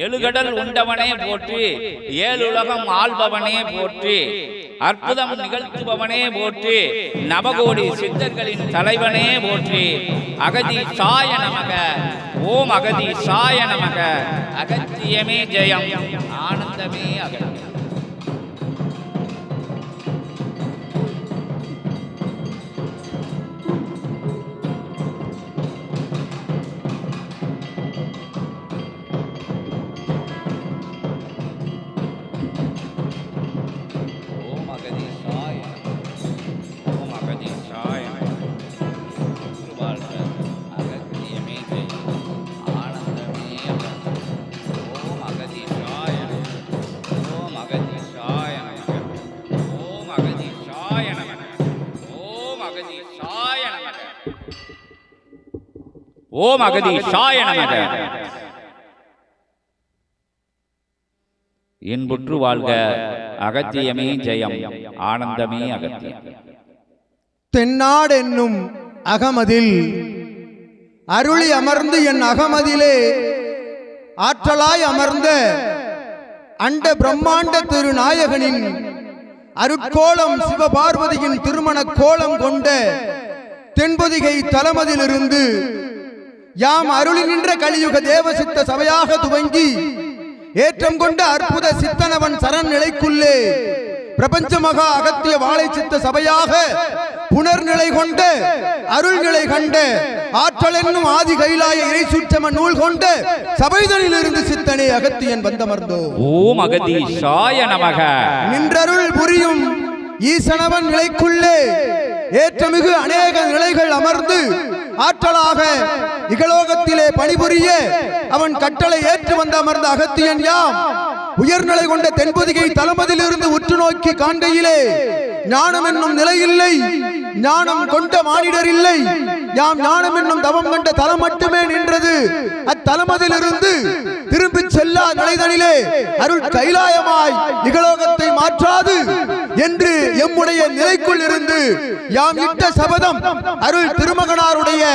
எழுகடல் உண்டவனே போற்றி, ஏழுலகம் ஆள்பவனே போற்றி, அற்புதம் நிகழ்த்துபவனே போற்றி, நவகோடி சித்தர்களின் தலைவனே போற்றி. அகதி சாய நமக, ஓம் அகதி சாய நமக. அகத்தியமே ஜெயம், ஆனந்தமே அகத்தியம். ஓம் அகதீஷாய நமக. இன்புற்று வாழ்க, அகத்தியமே ஜெயம், ஆனந்தமே அகத்தியம். தென்னாடென்னும் அகமதில் அருளி அமர்ந்து என் அகமதிலே ஆற்றலாய் அமர்ந்த அண்ட பிரம்மாண்ட திருநாயகனின் அருட்கோலம் சிவபார்வதியின் திருமண கோலம் கொண்ட தென்பொதிகை தலமதிலிருந்து யாம் அருளி நின்ற கலியுக தேவசித்த சபையாக துவங்கி ஏற்றம் கொண்ட அற்புத சித்தனவன் சரண் நிலைக்குள்ளே பிரபஞ்ச மகா அகத்திய வாழை சித்த சபையாக புனர்நிலை கொண்ட அருள்நிலை கண்ட ஆற்றல் என்னும் ஆதி கைலாய இறை சுற்றம நூல் கொண்ட சபைதனில் இருந்து சித்தனே அகத்தியன் வந்தமர்ந்தோ. ஓம் அகதீஷாய நமக. நின்றருள் புரியும் ஈசனவன் நிலைக்குள்ளே ஏற்றமிகு அநேக நிலைகள் அமர்ந்து ஆற்றலாக இகலோகத்திலே பணிபுரிய அவன் கட்டளை ஏற்று வந்த அமர்ந்த அகத்தியன் யாம் உயர்நிலை கொண்ட தென்பொதிகை தலமதிலிருந்து உற்று நோக்கி காண்கையிலே ஞானம் என்னும் நிலை இல்லை, ஞானம் கொண்ட மானிடர் இல்லை. யாம் ஞானம் என்னும் தவம் கண்ட தலம் மட்டுமே நின்றது. அத்தலமதிலிருந்து திரும்பி செல்லா நிலைதனிலே அருள் கைலாயமாய் இகலோகத்தை மாற்றாது என்று எம்முடைய நிலைக்குள் இருந்து யாம் இட்ட சபதம் அருள் திருமகனாருடைய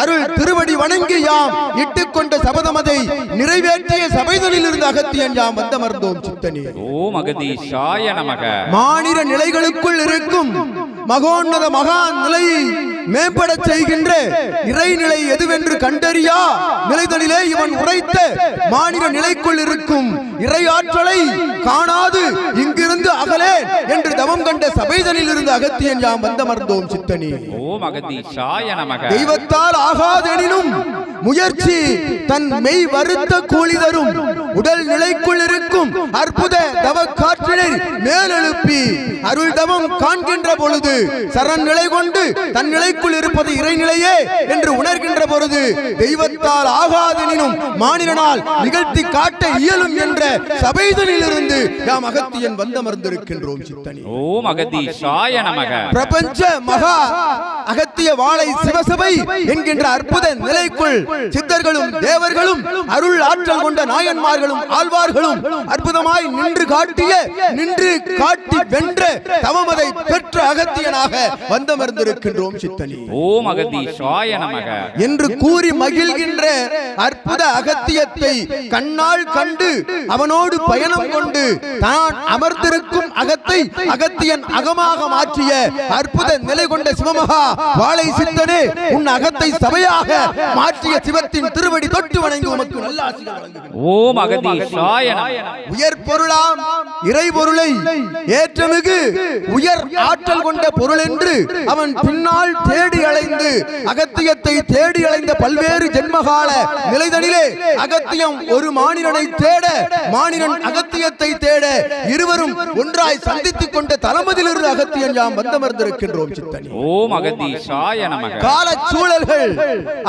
அருள் திருவடி வணங்கி யாம் இட்டுக்கொண்ட சபதம் அதை நிறைவேற்றிய சபைதனில் இருந்து அகத்தியன் யாம் வந்தமர்ந்தோம் சித்தனே. ஓம் அகதீஷாய நமக. மாநில நிலைகளுக்குள் இருக்கும் மகோன்னத மகான் நிலையை மேம்பட செய்கின்ற இறைநிலை எதுவென்று கண்டறியா நிலைதனிலே இவன் உரைத்த மாநில நிலைக்குள் இருக்கும் இறையாற்றலை காணாது இங்கிருந்து அகலே என்று தவம் கண்ட சபைதனில் இருந்து அகத்தியன் யாம் வந்தமர்ந்தோம் சித்தனே. ஓம் அகதீஷாய நமக. தெய்வத்தால் ஆகாதெனினும் முயற்சி தன் மெய் வருத்த கூலி தரும் உடல் நிலைக்குள் இருக்கும் அற்புத தவ காற்றினை மேலெழுப்பி அருள் தவம் காண்கின்ற பொழுது சரண் நிலை கொண்டு தன் நிலைக்குள் இருப்பது இறைநிலையே என்று உணர்கின்ற பொழுது தெய்வத்தால் ஆகாதெனினும் மானிடனால் நிகழ்த்தி காட்ட இயலும் என்ற சபைதனில் இருந்து நாம் அகத்தியன் வந்தமர்ந்திருக்கின்றோம் சித்தனே. ஓம் அகதீஷாய நமக. பிரபஞ்ச மகா அகத்திய வாழை சிவசபை என்கின்ற அற்புத நிலைக்குள் சித்தர்களும் தேவர்களும் அருள் ஆற்றல் கொண்ட நாயன்மார்களும் ஆழ்வார்களும் அற்புதமாய் நின்று காட்டி வென்ற தவமதை பெற்ற அகத்தியனாக வந்தமர்ந்திருக்கின்றோம் சித்தனே. ஓம் அகதீஷாய நமக என்று கூறி மகிழ்கின்ற அற்புத அகத்தியத்தை கண்ணால் கண்டு அவனோடு பயணம் கொண்டு தான் அமர்ந்திருக்கும் அகத்தை அகத்தியன் அகமாக மாற்றிய அற்புத நிலை கொண்ட சிவமகா வாழை சித்தனே, உன் அகத்தை சபையாக மாற்றிய சிவத்தின் திருவடி தொட்டு வணங்கி உமக்கு நல்ல ஆசீர்வாதம் வழங்குகிறேன். ஓம் அகதீஷாய நமக. உயர் பொருளாம் இறை பொருளை ஏற்றமிகு உயர் ஆற்றல் கொண்ட பொருள் என்று அவன் பின்னால் தேடி அலைந்து அகத்தியத்தை தேடி அலைந்த பல்வேறு ஜென்மகால நிலைதனிலே அகத்தியம் ஒரு மானிடனை தேட மானிடன் அகத்தியத்தை தேட இருவரும் ஒன்றாய் சந்தித்துக் கொண்ட தலமதிலிருந்து அகத்தியன் யாம் வந்தமர்ந்திருக்கின்றோம் சித்தனே. ஓம் அகதீஷாய நமக. கால சூழல்கள்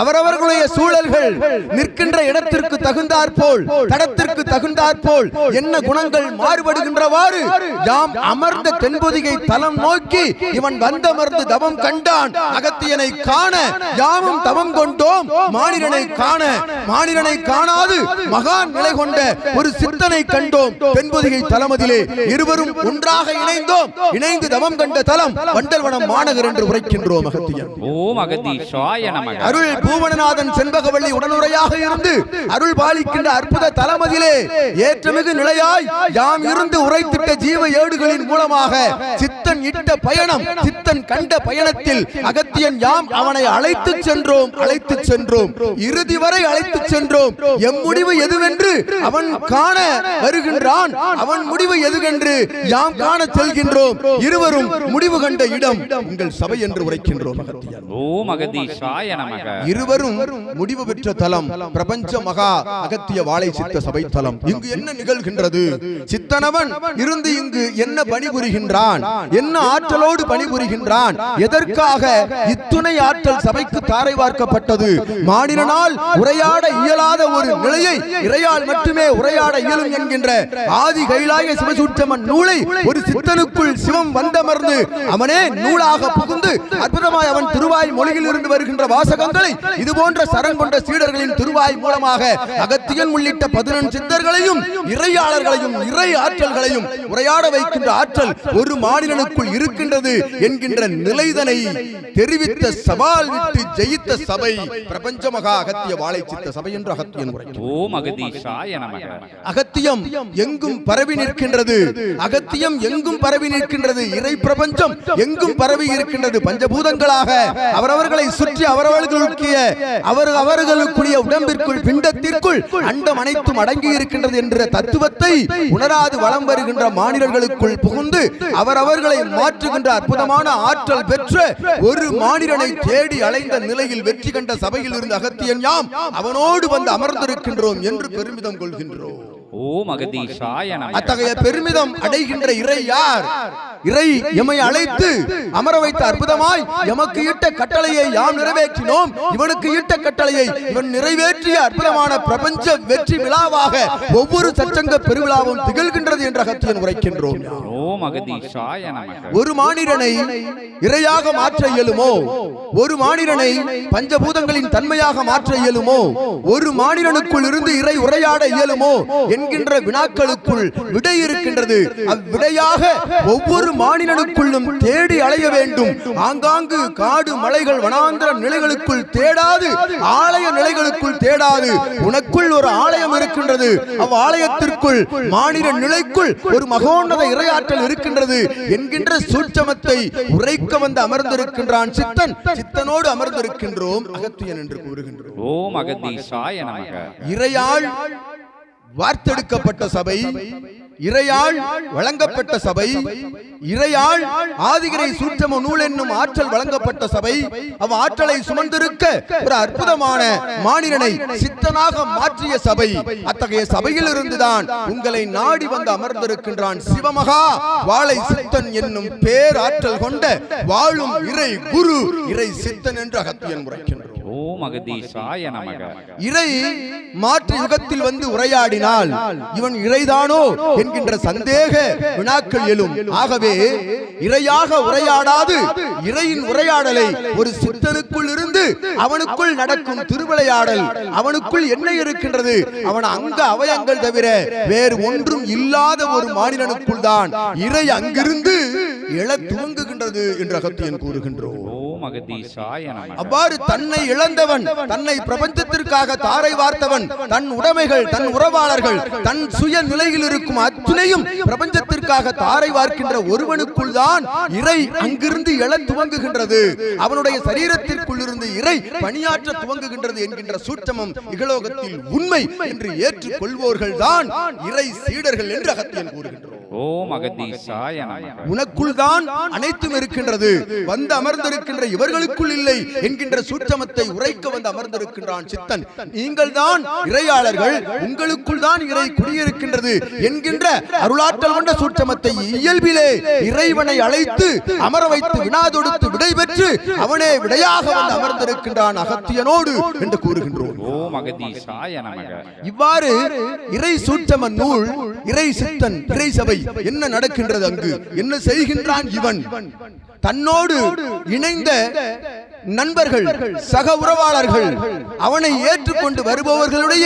அவரவர்களுடைய சூழல்கள் நிற்கின்ற இடத்திற்கு தகுந்தாற்போல் தடத்திற்கு தகுந்தாற்போல் என்ன குணங்கள் மாறுபடுகின்றவாறு யாம் அமர்ந்த தென்பொதிகை தலம் நோக்கி இவன் வந்தமர்ந்து தவம் கண்டான். அகத்தியனை காண யாவும் தவம் கொண்டோம், மானிடனை காண மானிடனை காணாது மகான் நிலை கொண்ட ஒரு சித்தனை கண்டோம். தென்பொதிகை தலமதிலே இருவரும் ஒன்றாக இணைந்தோம். இணைந்து தவம் கண்ட தலம் வண்டல்வனம் மாநகர் என்று உரைக்கின்றோம். அகத்தியன் ஓம் அகதீஷாய நமக. அருள் பூவனநாதன் செண்பகவள்ளி உடனுரையாக இருந்து அருள் பாலிக்கின்ற அற்புத தலமதிலே ஏற்றமிகு நிலையாய் யாம் இருந்து உரைத்திட்ட ஜீவ ஏடுகளின் மூலமாக சித்தன் இட்ட பயணம், சித்தன் கண்ட பயணத்தில் அகத்தியன் யாம் அவனை அழைத்து சென்றோம், இறுதி வரை அழைத்து சென்றோம். எம் முடிவு எதுவென்று அவன் காண வருகின்றான், அவன் முடிவு எதுவென்று யாம் காண செல்கின்றோம். இருவரும் முடிவு கண்ட இடம் உங்கள் சபை என்று உரைக்கின்றோம். ஓம் அகதீஷாய நமக. இருவரும் முடிவு பெற்ற தலம் பிரபஞ்ச மகா அகத்திய வாழை சித்த சபை தலம். இங்கு என்ன நிகழ்கின்றது? சித்தனவன் இருந்து இங்கு என்ன பணிபுரிகின்றான், என்ன ஆற்றலோடு பணிபுரிகின்றான், எதற்காக இத்துணை ஆற்றல் சபைக்கு தாரை வார்க்கப்பட்டது? மானிடனால் உரையாட இயலாத ஒரு நிலையை இறையால் மட்டுமே உரையாட இயலும் என்கின்ற ஆதி கைலாய சிவசூட்சமன் நூலை ஒரு சித்தனுக்குள் சிவம் வந்தமர்ந்து அவனே நூலாக புகுந்து அற்புதமாய் அவன் திருவாய் மொழியில் இருந்து வருகின்ற வாசகங்களை இது போன்ற சரங்கொண்ட சீடர்களின் திருவாய் மூலமாக அகத்தியன் உள்ளிட்ட 11 சித்தர்களையும் இறையாளர்களையும் இறை ஆற்றல்களையும் உரையாட வைக்கின்ற ஆற்றல் ஒரு மாநிலனுக்குள் இருக்கின்றது என்கின்ற நிலைதனை தெரிவித்த சவால் விட்டு ஜெயித்த சபை பிரபஞ்ச மகா அகத்திய வாழை சித்த சபை என்று அகத்தியன் உரைக்கிறார். ஓம் அகதீஷாய நமக. அகத்தியம் எங்கும் பரவி நிற்கின்றது, அகத்தியம் எங்கும் பரவி நிற்கின்றது, இறை பிரபஞ்சம் எங்கும் பரவி இருக்கின்றது. பஞ்சபூதங்களாக அவரவர்களை சுற்றி அவர்களுக்குரிய உடம்பிற்குள் பிண்டத்திற்குள் அண்டம் அனைத்தும் அடங்கி இருக்கின்றது என்ற தத்துவத்தை உணராது வலம் வருகின்ற மானிடர்களுக்குள் புகுந்து அவரவர்களை மாற்றுகின்ற அற்புதமான ஆற்றல் பெற்ற ஒரு மானிடனை தேடி அலைந்த நிலையில் வெற்றி கண்ட சபையில் இருந்து அகத்தியன் யாம் அவனோடு வந்து அமர்ந்திருக்கின்றோம் என்று பெருமிதம் கொள்கின்றோம். ஓம் அகதீஷாய நமக. அத்தகைய பெருமிதம் அடைகின்ற இறை யார்? இறை எம்மை அழைத்து அமர வைத்த அற்புதமாய் எமக்கு இட்ட கட்டளையை யாம் நிறைவேற்றினோம். இவனுக்கு இட்ட கட்டளையை இவன் நிறைவேற்றிய அற்புதமான பிரபஞ்ச வெற்றி விழாவாக ஒவ்வொரு சச்சங்க பெருவிழாவும் திகழ்கின்றது என்ற அகத்தியன் உரைக்கின்றோம். ஓம் அகதீஷாய நமக. ஒரு மானிடனை இறையாக மாற்ற இயலுமோ? ஒரு மானிடனை பஞ்சபூதங்களின் தன்மையாக மாற்ற இயலுமோ? ஒரு மானிடனுக்குள் இருந்து இறை உரையாட இயலுமோ என்கின்ற வினாக்களுக்குள் விடை இருக்கின்றது. அவ்விடையாக ஒவ்வொரு மாநிலனுக்குள்ளும் தேடி அலைய வேண்டும். ஆங்காங்கு காடு மலைகள் வனாந்திர நிலைகளுக்குள் தேடாது, ஆலய நிலைகளுக்குள் தேடாது, உனக்குள் ஒரு ஆலயம் இருக்கின்றது, அவ் ஆலயத்திற்குள் மாநில நிலைக்குள் ஒரு மகோன்னத இறையாற்றல் இருக்கின்றது என்கின்ற சூட்சமத்தை உரைக்க வந்து அமர்ந்திருக்கின்றான் சித்தன். சித்தனோடு அமர்ந்திருக்கின்றோம் அகத்தியன் என்று கூறுகின்றோம். ஓம் அகதீஷாய நமக. இறையால் வார்த்தெடுக்கப்பட்ட சபை, இறையால் வழங்கப்பட்ட சபை, இறையால் ஆதிகிரை சூட்சம நூல் என்னும் ஆற்றல் வழங்கப்பட்ட சபை, அவ் ஆற்றலை சுமந்திருக்க ஒரு அற்புதமான மானிடனை சித்தனாக மாற்றிய சபை. அத்தகைய சபையில் இருந்துதான் உங்களை நாடி வந்து அமர்ந்திருக்கின்றான் சிவமகா வாழை சித்தன் என்னும் பேராற்றல் கொண்ட வாழும் இறை குரு இறை சித்தன் என்று அகத்தியன் உரைக்கின்றோம். ஓம் அகதீஷாய நமக. இறை மாற்று யுகத்தில் வந்து உரையாடினால் இவன் இறைதானோ என்கின்ற சந்தேக வினாக்கள் எழும். ஆகவே இறையாக உரையாடாது இறையின் உரையாடலை ஒரு சித்தனுக்குள் இருந்து அவனுக்குள் நடக்கும் திருவிளையாடல், அவனுக்குள் என்ன இருக்கின்றது, அவன் அங்க அவயங்கள் தவிர வேறு ஒன்றும் இல்லாத ஒரு மாநிலனுக்குள் தான் இறை அங்கிருந்து எழ துவங்குகின்றது என்று அகத்தியன் கூறுகின்றோம். அவ்வாறு தன்னை இழந்தவன், தன்னை பிரபஞ்சத்திற்காக தாரை வார்த்தவன், தன் உடைமைகள், தன் உறவாளர்கள், தன் சுய நிலையில் இருக்கும் அத்துணையும் பிரபஞ்சத்திற்காக தாரை வார்க்கின்ற ஒருவனுக்குள் தான் இறை அங்கிருந்து எழ துவங்குகின்றது. அவனுடைய சரீரத்திற்குள் இருந்து இறை பணியாற்ற துவங்குகின்றது என்கின்ற சூட்சமம் இகலோகத்தில் உண்மை என்று ஏற்றுக்கொள்வோர்கள் தான் இறை சீடர்கள் என்று அகத்தியன் கூறுகின்றோம். ஓம் அகதீஷாய நமக. உனக்குள் தான் அனைத்தும் இருக்கின்றது, வந்து அமர்ந்திருக்கின்ற இவர்களுக்குள் இல்லை என்கின்ற சூட்சமத்தை உரைக்க வந்து அமர்ந்திருக்கின்றான் சித்தன். நீங்கள் தான் இறையாளர்கள், உங்களுக்குள் தான் இறை குடியிருக்கின்றது என்கின்ற அருளாற்றல் கொண்ட சூட்சமத்தை இயல்பிலே இறைவனை அழைத்து அமர வைத்து வினா தொடுத்து விடை பெற்று அவனே விடையாக வந்து அமர்ந்திருக்கின்றான் அகத்தியனோடு என்று கூறுகின்றோம். ஓம் அகதீஷாய நமக. இவ்வாறு இறை சூட்சம நூல் இறை சித்தன், இறை சபை என்ன நடக்கின்றது அங்கு, என்ன செய்கின்றான் இவன்? தன்னோடு இணைந்த நண்பர்கள், சக உறவாளர்கள், அவனை ஏற்றுக்கொண்டு வருபவர்களுடைய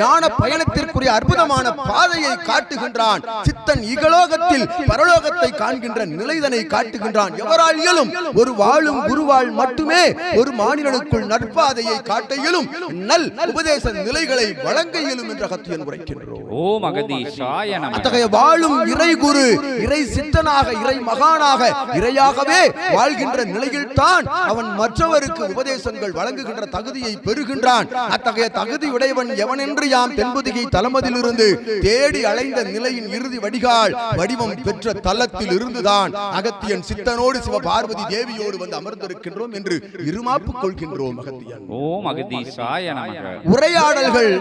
ஞான பயணத்திற்குரிய அற்புதமான பாதையை காட்டுகின்றான் சித்தன். இகலோகத்தில் பரலோகத்தை காண்கின்ற நிலைதனை காட்டுகின்றான். எவரால் இயலும்? ஒரு வாழும் குருவால் மட்டுமே ஒரு மாநிலனுக்குள் நற்பாதையை காட்ட இயலும், நல் உபதேச நிலைகளை வழங்க இயலும் என்ற அகத்தியன் உரைக்கின்றோம். ஓம் அகதீசாய நமக. அத்தகைய வாழும் இறை குரு, இறை சித்தனாக, இறை மகானாக, இறையாகவே வாழ்கின்ற நிலையில் தான் அவன் மற்றவருக்கு உபதேசங்கள் வழங்குகின்ற தகுதியை பெறுகின்றான். அத்தகைய தகுதி உடையவன் எவன் என்று யாம் தென்பொதிகை தலமதிலிருந்து தேடி அலைந்த நிலையின் இறுதி வடிகால் வடிவம் பெற்ற தலத்தில் இருந்துதான் அகத்தியன் சித்தனோடு சிவபார்வதி தேவியோடு வந்து அமர்ந்திருக்கின்றோம் என்று இருமாப்பு கொள்கின்றோம். அகத்தியன். ஓம் அகதீசாய நமக. உரையாடல்கள்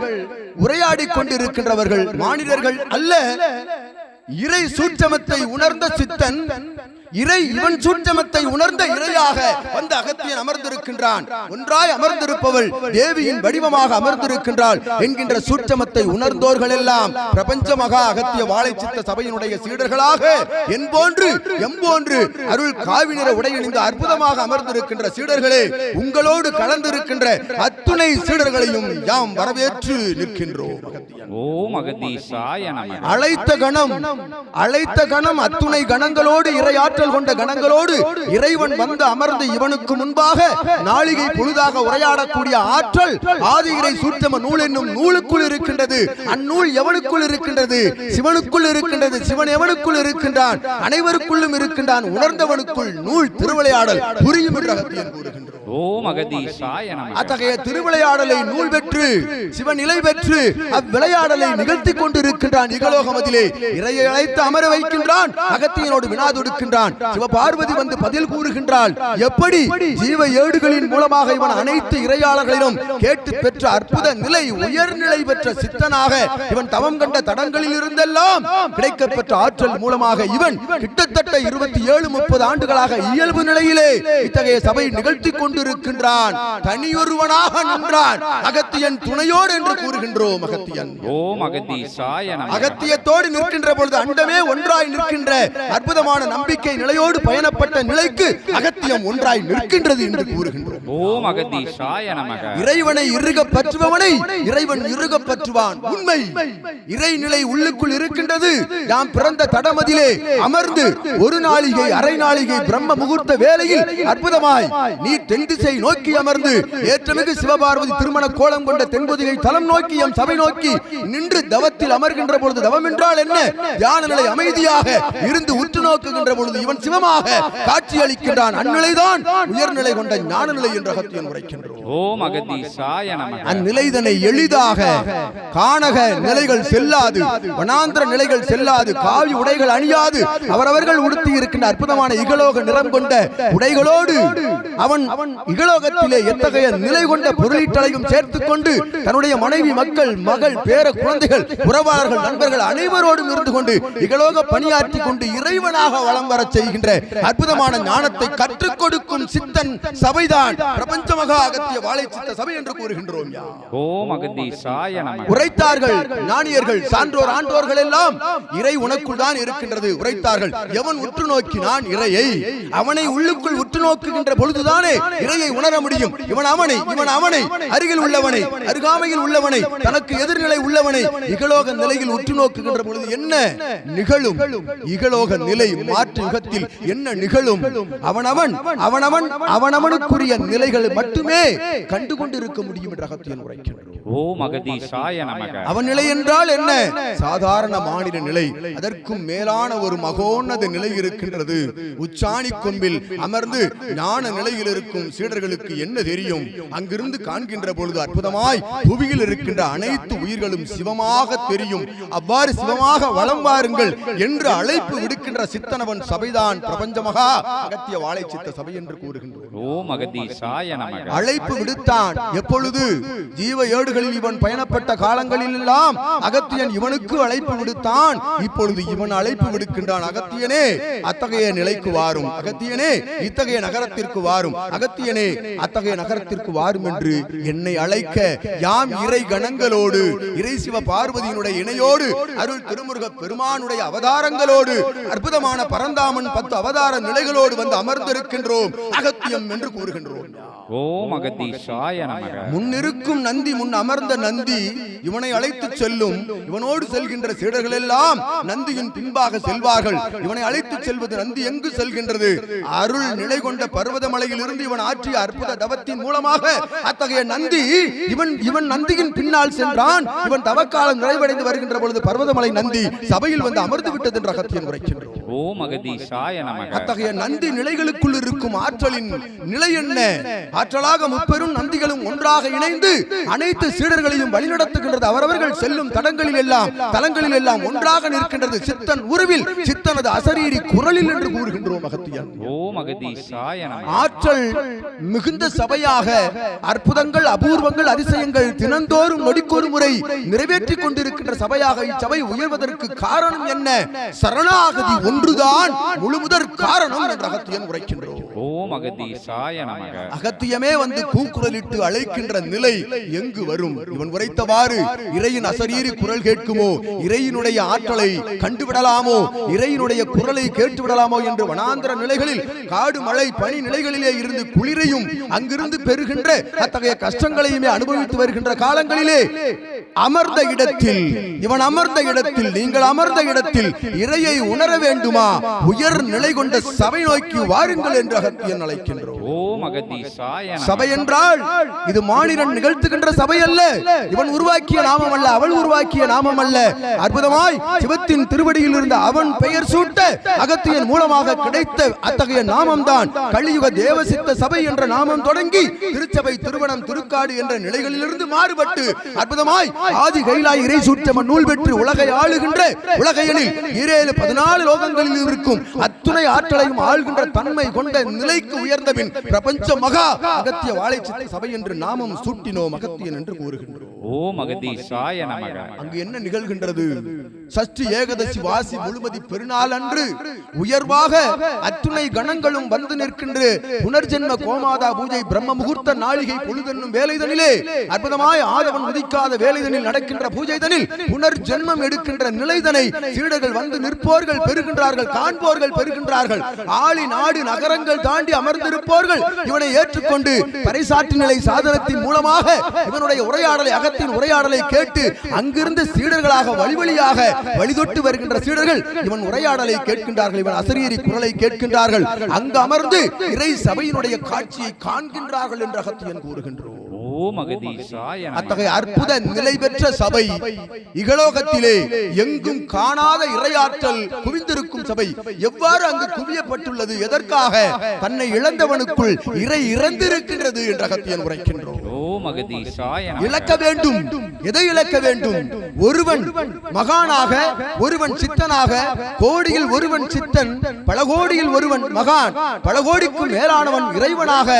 உரையாடிக் கொண்டிருக்கின்றவர்கள் மானிடர்கள் அல்ல. இறை சூட்சமத்தை உணர்ந்த சித்தன், இறை இவன் சூட்சமத்தை உணர்ந்த இறையாக வந்து அகத்தியன் அமர்ந்திருக்கின்றான். ஒன்றாய் அமர்ந்திருப்பவள் தேவியின் வடிவமாக அமர்ந்திருக்கின்றாள் என்கின்ற சூட்சமத்தை உணர்ந்தோர்கள் எல்லாம் பிரபஞ்ச மகா அகத்திய வாழைச்சித்த சபையினுடைய சீடர்களாக என்போன்று எம்போன்று அருள் காவி நிற உடையணிந்து அற்புதமாக அமர்ந்திருக்கின்ற சீடர்களே, உங்களோடு கலந்திருக்கின்ற அத்துணை சீடர்களையும் யாம் வரவேற்று நிற்கின்றோம். ஓம் அகதீசாய நமக. அழைத்த கணம் அத்துணை கணங்களோடு இறையாற்ற கொண்ட கணங்களோடு இறைவன் வந்து அமர்ந்து இவனுக்கு முன்பாக நாளிகை பொழுதாக உரையாடக்கூடிய ஆற்றல் ஆதி இறை சூட்சம நூல் என்னும் நூலுக்குள் இருக்கின்றது. அந்நூல் எவனுக்குள் இருக்கின்றது? சிவனுக்குள் இருக்கின்றது. சிவன் எவனுக்குள் இருக்கின்றான்? அனைவருக்குள்ளும் இருக்கின்றான். உணர்ந்தவனுக்குள் நூல் திருவிளையாடல் புரியும் என்று அகத்தியன் கூறுகின்றான். ஓம் அகதீசாய நமக. அத்தகைய திருவிளையாடலை நூல் பெற்று சிவநிலை பெற்று அவ்விளையாடலை நிகழ்த்தி கொண்டிருக்கின்றான். இகலோகமதிலே இறையை அழைத்து அமர வைக்கின்றான். அகத்தியனோடு வினா தொடுக்கின்றான். சிவபார்வதி வந்து பதில் கூறுகின்றாள். எப்படி? ஜீவ ஏடுகளின் மூலமாக இவன் அனைத்து இறையாளர்களிலும் கேட்டு பெற்ற அற்புத நிலை, உயர்நிலை பெற்ற சித்தனாக இவன் தவம் கண்ட தடங்களில் இருந்தெல்லாம் கிடைக்கப்பெற்ற ஆற்றல் மூலமாக இவன் கிட்டத்தட்ட 27-30 ஆண்டுகளாக இயல்பு நிலையிலே இத்தகைய சபை நிகழ்த்தி கொண்டிருக்கின்றான். தனியொருவனாக நின்றான். அகத்தியன் துணையோடு என்று கூறுகின்றோம். அகத்தியன். ஓம் அகதீசாய நமக. அகத்தியத்தோடு நிற்கின்ற பொழுது அண்டமே ஒன்றாய் நிற்கின்ற அற்புதமான நம்பிக்கை நிலையோடு பயணப்பட்ட நிலைக்கு அகத்தியம் ஒன்றாய் நிற்கின்றது என்று கூறுகின்றோம். ஓம் அகதீசாய நமக. இறைவனை இறுக பற்றுபவனை இறைவன் இறுக பற்றுவான். உண்மை இறைநிலை உள்ளுக்குள் இருக்கின்றது. நாம் பிறந்த தடமதிலே அமர்ந்து ஒரு நாளிகை அரை நாளிகை பிரம்ம முகூர்த்த வேளையில் அற்புதமாய் நீ தென் திசை நோக்கி அமர்ந்து ஏற்றமிகு சிவபார்வதி திருமண கோலம் கொண்ட தென்பொதிகை தலம் நோக்கி எம் சபை நோக்கி நின்று தவத்தில் அமர்கின்ற பொழுது, தவம் என்றால் என்ன? தியான நிலை அமைதியாக இருந்து உற்று நோக்குகின்ற பொழுது இவன் சிவமாக காட்சி அளிக்கின்றான். அந்நிலைதான் உயர்நிலை கொண்ட ஞான நிலை என்ற அகத்தியன் உரைக்கின்றோம். ஓம் அகதீசாய நமக. அந்நிலைதனை எளிதாக காணக நிலைகள் செல்லாது, வனாந்திர நிலைகள் செல்லாது, காவி உடைகள் அணியாது அவரவர்கள் உடுத்தி இருக்கின்ற அற்புதமான இகலோக நிறம் கொண்ட உடைகளோடு அவன் இகலோகத்திலே எத்தகைய நிலை கொண்ட பொருளீட்டலையும் சேர்த்துக் கொண்டு தன்னுடைய மனைவி, மக்கள், மகள், பேர குழந்தைகள், உறவாளர்கள், நண்பர்கள் அனைவரோடும் இருந்து கொண்டு இகலோக பணியாற்றி கொண்டு இறைவனாக வலம் வர செய்கின்ற அற்புதமான ஞானத்தை கற்றுக் கொடுக்கும் சித்தன் சபைதான் பிரபஞ்ச மகா அகத்திய வாழைச்சித்த சபை என்று கூறுகின்றோம். ஓம் அகதீசாய நமக. உரைத்தார்கள் ஞானியர்கள், சான்றோர், ஆண்டோர்கள் எல்லாம் இறை உனக்குள் தான் இருக்கின்றது உரைத்தார்கள். எவன் உற்று நோக்கினான் இறையை, அவனை உள்ளுக்குள் உற்று நோக்குகின்ற பொழுதுதானே இறையை உணர முடியும். இவன் அவனை அருகில் உள்ளவனை, அருகாமையில் உள்ளவனை, தனக்கு எதிர்நிலை உள்ளவனை இகலோக நிலையில் உற்று நோக்குகின்ற பொழுது என்ன நிகழும்? இகலோக நிலை மாற்று யுகத்தில் என்ன நிகழும்? அவனவனுக்குரிய நிலைகள் மட்டுமே கண்டு கொண்டிருக்க முடியும் என்ற அகத்தியன் உரைக்கின்றோம். ஓம் அகதீசாய நமக. அவன் நிலை என்றால் என்ன? சாதாரண மாநில நிலை. அதற்கும் மேலான ஒரு மகோன்னத நிலை இருக்கின்றது. உச்சாணி கொம்பில் அமர்ந்து ஞான நிலையில் இருக்கும் சீடர்களுக்கு என்ன தெரியும்? அங்கிருந்து காண்கின்ற பொழுது அற்புதமாய் புவியில் இருக்கின்ற அனைத்து உயிர்களும் சிவமாக தெரியும். அவ்வாறு சிவமாக வலம் வாருங்கள் என்று அழைப்பு விடுக்கின்ற சித்தனவன் சபைதான் பிரபஞ்ச மகா அகத்திய வாழைச்சித்த சபை என்று கூறுகின்றோம். ஓம் அகதீசாய நமக. அழைப்பு விடுத்தான். எப்பொழுது? ஜீவ ஏடுகளில் இவன் பயணப்பட்ட காலங்களில் எல்லாம் அகத்தியன் இவனுக்கு அழைப்பு விடுத்தான். இப்பொழுது இவன் அழைப்பு விடுக்கின்றான். அகத்தியனே அத்தகைய நிலைக்கு வாரும், அகத்தியனே இத்தகைய நகரத்திற்கு வாரும், அகத்தியனே அத்தகைய நகரத்திற்கு வாரும் என்று என்னை அழைக்க யாம் இறை கணங்களோடு, இறை சிவ பார்வதியினுடைய இணையோடு, அருள் திருமுருக பெருமானுடைய அவதாரங்களோடு, அற்புதமான பரந்தாமன் 10 அவதார நிலைகளோடு வந்து அமர்ந்திருக்கின்றோம் அகத்தியம் என்று கூறுகின்றோம். ஓம் அகதீசாய நமக. முன்னிருக்கும் நந்தி, முன் அமர்ந்த நந்தி இவனை அழைத்து செல்லும். இவனோடு செல்கின்ற சீடர்கள் எல்லாம் நந்தியின் பின்பாக செல்வார்கள். இவனை அழைத்து செல்வது நந்தி எங்கு செல்கின்றது? அருள் நிலை கொண்ட பர்வதமலையில் இருந்து இவன் ஆற்றிய அற்புத தவத்தின் மூலமாக அத்தகைய நந்தி இவன் நந்தியின் பின்னால் சென்றான். இவன் தவக்காலம் நிறைவடைந்து வருகின்ற பொழுது பர்வதமலை நந்தி சபையில் வந்து அமர்ந்து விட்டது என்ற அகத்தியன் உரைக்கின்றோம். ஓம் அகதீசாய நமக. அத்தகைய நந்தி நிலைகளுக்குள் இருக்கும் ஆற்றலின் நிலை என்ன? ஆற்றலாக முப்பெரும் நந்திகளும் ஒன்றாக இணைந்து அனைத்து சீடர்களையும் வழிநடத்துகின்றது. அவரவர்கள் செல்லும் தடங்களில் எல்லாம் ஒன்றாக நிற்கின்றது. சித்தன் உருவில், சித்தனது அசரீரி குரலில் என்று கூறுகின்றோம் அகத்தியன். ஓம் அகதீசாய நமக. ஆற்றல் மிகுந்த சபையாக அற்புதங்கள், அபூர்வங்கள், அதிசயங்கள் தினந்தோறும் நொடிக்கொரு முறை நிறைவேற்றிக் கொண்டிருக்கின்ற சபையாக இச்சபை உயர்வதற்கு காரணம் என்ன? சரணாகதி ஒன்றுதான் முழுமுதற் காரணம் என்று அகத்தியன் உரைக்கின்றோம். ஓம் அகதீசாய நமக. அகத்தியமே வந்து கூக்குரலிட்டு அழைக்கின்ற நிலை எங்கு வரும்? இவன் உரைத்தவாறு இறையின் அசரீரி குரல் கேட்குமோ? இறையினுடைய ஆற்றலை கண்டுவிடலாமோ? இறையினுடைய குரலை கேட்டுவிடலாமோ என்று வனாந்திர நிலைகளில், காடு மழை பனி நிலைகளிலே இருந்து குளிரையும் அங்கிருந்து பெறுகின்ற அத்தகைய கஷ்டங்களையுமே அனுபவித்து வருகின்ற காலங்களிலே அமர்ந்த இடத்தில், இவன் அமர்ந்த இடத்தில், நீங்கள் அமர்ந்த இடத்தில் இறையை உணர வேண்டுமா? உயர் நிலை கொண்ட சபை நோக்கி வாருங்கள் என்று அகத்தியன் அழைக்கின்றோம். ஓம் அகதீசாய நமக. சபை என்றால் இது மானிடன் நிகழ்த்துகின்ற சபை அல்ல. இவன் உருவாக்கிய நாமம் அல்ல, அவள் உருவாக்கிய நாமம் அல்ல. அற்புதமாய் சிவத்தின் திருவடியில் இருந்த அவன் பெயர் சூட்ட அகத்தியன் மூலமாக கிடைத்த அத்தகைய நாமம் தான் கலியுக தேவசித்த சபை என்ற நாமம் தொடங்கி திருச்சபை, திருவனம், திருக்காடு என்ற நிலைகளிலிருந்து மாறுபட்டு அற்புதமாய் ஆதி கைலாய் இறை சூட்சம நூல் பெற்று உலகை ஆளுகின்ற, உலகையனில் 14 லோகங்களில் இருக்கும் அத்துணை ஆற்றலையும் ஆள்கின்ற தன்மை கொண்ட நிலைக்கு உயர்ந்த பின் பிரபஞ்ச மகா அகத்திய வாழைச்சித்த சபை என்று நாமம் சூட்டினோம் அகத்தியன் என்று கூறுகின்றோம். ஓம் அகதீசாய நமக. அங்கு என்ன நிகழ்கின்றது? சஷ்டி ஏகாதசி வாசி முழுமதி பெருநாள் அன்று உயர்வாக அத்துணை கணங்களும் வந்து நிற்கின்ற புனர்ஜென்ம கோமாதா பூஜை பிரம்ம முகூர்த்த நாளிகை பொழுதென்னும் வேலைதனிலே அற்புதமாய் ஆதவன் உதிக்காத வேலைதனில் நடக்கின்ற பூஜைதனில் புனர்ஜென்மம் எடுக்கின்ற நிலைதனை சீடர்கள் வந்து நிற்போர்கள் பெறுகின்றார்கள், காண்போர்கள் பெறுகின்றார்கள். ஆளி நாடு நகரங்கள் தாண்டி அமர்ந்திருப்போர்கள் இவனை ஏற்றுக்கொண்டு பறைசாற்று நிலை சாதனத்தின் மூலமாக இவனுடைய உரையாடலை, அகத்தின் உரையாடலை கேட்டு அங்கிருந்து சீடர்களாக வழிவழியாக வழிதொட்டு வருகின்ற சீடர்கள் இவன் உரையாடலை கேட்கின்றார்கள், இவன் அசரீரி குரலை கேட்கின்றார்கள். அங்கு அமர்ந்து இறை சபையினுடைய காட்சியை காண்கின்றார்கள் என்று அகத்தியன் கூறுகின்றோம். ஓம் அகதீசாய நமக. அத்தகைய அற்புத நிலை பெற்ற சபை இகலோகத்திலே எங்கும் காணாத இறையாற்றல் குவிந்திருக்கும் சபை எவ்வாறு அங்கு குவியப்பட்டுள்ளது? எதற்காக? தன்னை இழந்தவனுக்குள் இறை இறந்திருக்கின்றது என்று அகத்தியன் உரைக்கின்றோம். ஓம் அகதீசாய நமக. இழக்க வேண்டும். எதை இழக்க வேண்டும்? ஒருவன் மகானாக, ஒருவன் சித்தனாக, கோடியில் ஒருவன் சித்தன், பல கோடியில் ஒருவன் மகான், பல கோடிக்கும் மேலானவன் இறைவனாக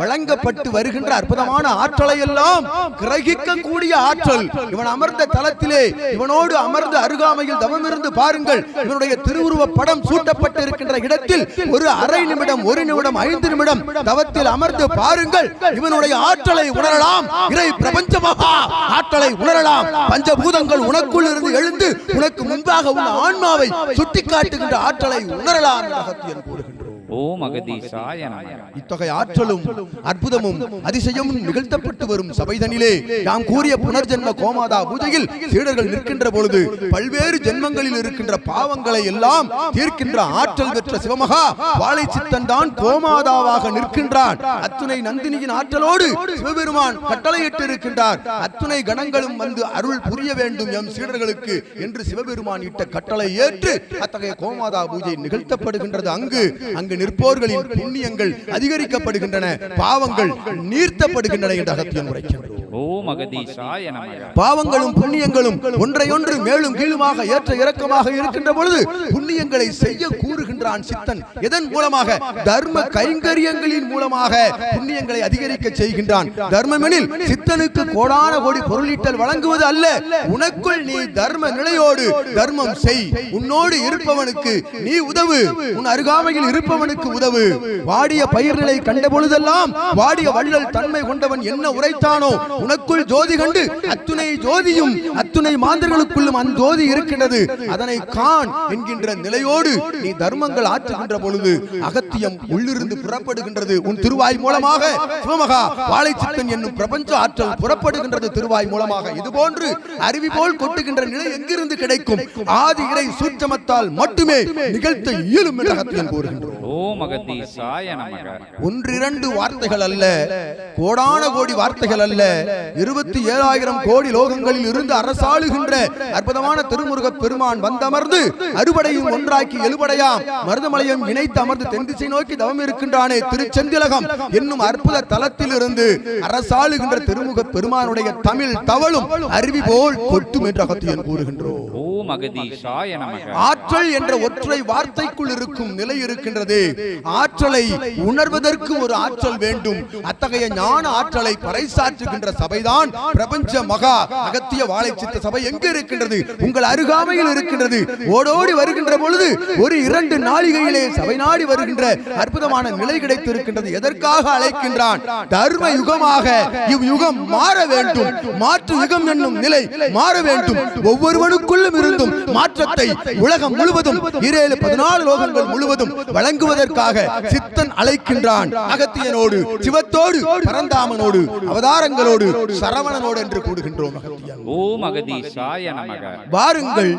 வழங்கப்பட்டு வருகின்ற அற்புதமான ஆற்றலை எல்லாம் கிரகிக்க கூடிய ஆற்றல் இவன் அமர்ந்த தலத்திலே, இவனோடு அமர்ந்த அருகாமையில் தவமிருந்து பாருங்கள். இவனுடைய திருவுருவ படம் சூட்டப்பட்டு இருக்கின்ற இடத்தில் ஒரு அரை நிமிடம், 1 நிமிடம், 5 நிமிடம் தவத்தில் அமர்ந்து பாருங்கள். இவனுடைய ஆற்றலை உணரலாம். இறை பிரபஞ்ச மகா ஆற்றலை உணரலாம். பஞ்சபூதங்கள் உனக்குள் இருந்து எழுந்து உனக்கு முன்பாக உள்ள ஆன்மாவை சுட்டிக்காட்டுகின்ற ஆற்றலை உணரலாம் என்று அகத்தியன் கூறுகின்றார். ஓம் அகதீசாய நமக. இத்தகைய ஆற்றலும் அற்புதமும் அதிசயமும் நிகழ்த்தப்பட்டு வரும் சபைதனிலே நாம் கூறிய புனர்ஜென்ம கோமாதா பூஜையில் சீடர்கள் நிற்கின்ற பொழுது பல்வேறு ஜென்மங்களில் இருக்கின்ற பாவங்களை எல்லாம் தீர்க்கின்ற ஆற்றல் பெற்ற சிவமகா வாழை சித்தன் தான் கோமாதாவாக நிற்கின்றான். அத்துணை நந்தினியின் ஆற்றலோடு சிவபெருமான் கட்டளையிட்டு இருக்கின்றார். அத்துணை கணங்களும் வந்து அருள் புரிய வேண்டும் எம் சீடர்களுக்கு என்று சிவபெருமான் இட்ட கட்டளை ஏற்று அத்தகைய கோமாதா பூஜை நிகழ்த்தப்படுகின்றது. அங்கு நிற்போர்களின் புண்ணியங்கள் அதிகரிக்கப்படுகின்றன, பாவங்கள் நீர்த்தப்படுகின்றன என்று அகத்தியன் உரைக்கின்றோம். ஓம் அகதீசாய நமக. பாவங்களும் புண்ணியங்களும் ஒன்றையொன்று மேலும் கீழுமாக ஏற்ற இறக்கமாக இருக்கின்ற பொழுது புண்ணியங்களை செய்ய கூறுகின்ற செய்கின்றான் சித்தன். எதன் மூலமாக? தர்ம கைங்கரியங்களின் மூலமாக புண்ணியங்களை அதிகரிக்க செய்கின்றான். தர்மமெனில் சித்தனுக்கு கோடான கோடி பொருளீட்டல் வழங்குவது அல்ல. உனக்குள் நீ தர்ம நிலையோடு தர்மம் செய். உன்னோடு இருப்பவனுக்கு நீ உதவு, உன் அருகாமையில் இருப்பவனுக்கு உதவு. வாடிய பயிர்களை கண்ட பொழுதெல்லாம் வாடிய வள்ளல் தன்மை கொண்டவன் என்ன உரைத்தானோ, உனக்குள் ஜோதி கண்டு அத்துணை ஜோதியும் அத்துணை மாந்தர்களுக்குள்ளும் அந்த ஜோதி இருக்கின்றது, அதனை காண் என்கின்ற நிலையோடு நீ தர்மங்கள் ஆற்றுகின்ற பொழுது அகத்தியம் உள்ளிருந்து புறப்படுகின்றது. உன் திருவாய் மூலமாக சிவமகா வாழைச்சித்தன் என்னும் பிரபஞ்ச ஆற்றல் புறப்படுகின்றது திருவாய் மூலமாக. இது போன்று அருவி போல் கொட்டுகின்ற நிலை எங்கிருந்து கிடைக்கும்? ஆதி இறை சூட்சமத்தால் மட்டுமே நிகழ்த்த இயலும் என்று அகத்தியன் கூறுகின்றோம். ஓம் அகதீசாய நமக. ஒன்றிரண்டு வார்த்தைகள் அல்ல, கோடான கோடி வார்த்தைகள் அல்ல, 27,000 கோடி லோகங்களில் இருந்து அரசாளுகின்ற அற்புதமான திருமுருகப் பெருமான் வந்தமர்ந்து அறுபடையும் ஒன்றாக்கி எழுபடையாம் மருதமலையும் இணைத்து அமர்ந்து தென் திசை நோக்கி தவம் இருக்கின்றானே திருச்செந்திலகம் என்னும் அற்புத தலத்தில் இருந்து அரசாளுகின்ற திருமுகப் பெருமானுடைய தமிழ் தவளும் அருவி போல் கொட்டும் என்று அகத்தியன் கூறுகின்றோம். ஓம் அகதீசாய நமக. ஆற்றல் என்ற ஒற்றை வார்த்தைக்குள் இருக்கும் நிலை இருக்கின்றது. ஆற்றலை உணர்வதற்கு ஒரு ஆற்றல் வேண்டும். அத்தகைய ஞான ஆற்றலை பறைசாற்றுகின்ற சபைதான் பிரபஞ்ச மகா அகத்திய வாழைச்சித்த சபை. எங்க இருக்கின்றது? உங்கள் அருகாமையில் இருக்கின்றது. ஓடோடி வருகின்ற பொழுது ஒரு 2 நாளிகையிலே சபை நாடி வருகின்ற அற்புதமான நிலை கிடைத்திருக்கின்றது. எதற்காக அழைக்கின்றான்? தர்ம யுகமாக இவ்யுகம் மாற வேண்டும். மாற்று யுகம் என்னும் நிலை மாற வேண்டும். ஒவ்வொருவனுக்குள்ளும் இருந்தும் மாற்றத்தை உலகம் முழுவதும் 14 லோகங்கள் முழுவதும் வழங்குவதற்காக சித்தன் அழைக்கின்றான். அகத்தியனோடு சிவத்தோடு பரந்தாமனோடு அவதாரங்களோடு சரவணனோடு என்று கூடுகின்றோம். ஓம் அகதீசாய நமக. வாருங்கள்,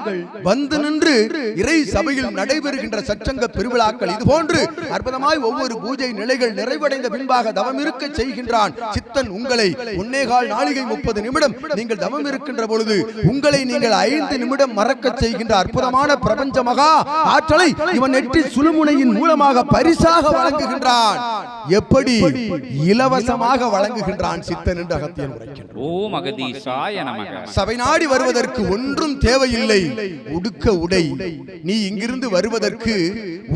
வந்து நின்று இறை சபையில் நடைபெறுகின்ற சச்சங்க பெருவிழாக்கள் இதுபோன்று அற்புதமாய் ஒவ்வொரு பூஜை நிலைகள் நிறைவடைந்த பின்பாக தவம் இருக்க செய்கின்றான் சித்தன். உங்களை 1.25 நாளிகை 30 நிமிடம் நீங்கள் தவம் இருக்கின்ற பொழுது உங்களை நீங்கள் 5 நிமிடம் மறக்க செய்கின்ற அற்புதமான பிரபஞ்ச மகா ஆற்றலை இவன் நெற்றி சுழுமுனையின் மூலமாக பரிசாக வழங்குகின்றான். எப்படி? இலவசமாக வழங்குகின்றான் சித்தன் என்று அகத்தியன் உரைக்கின்றான். ஓம் அகதீசாய நமக. சபை நாடி வருவதற்கு ஒன்றும் தேவையில்லை, உடுக்க உடை. நீ இங்கிருந்து வருவதற்கு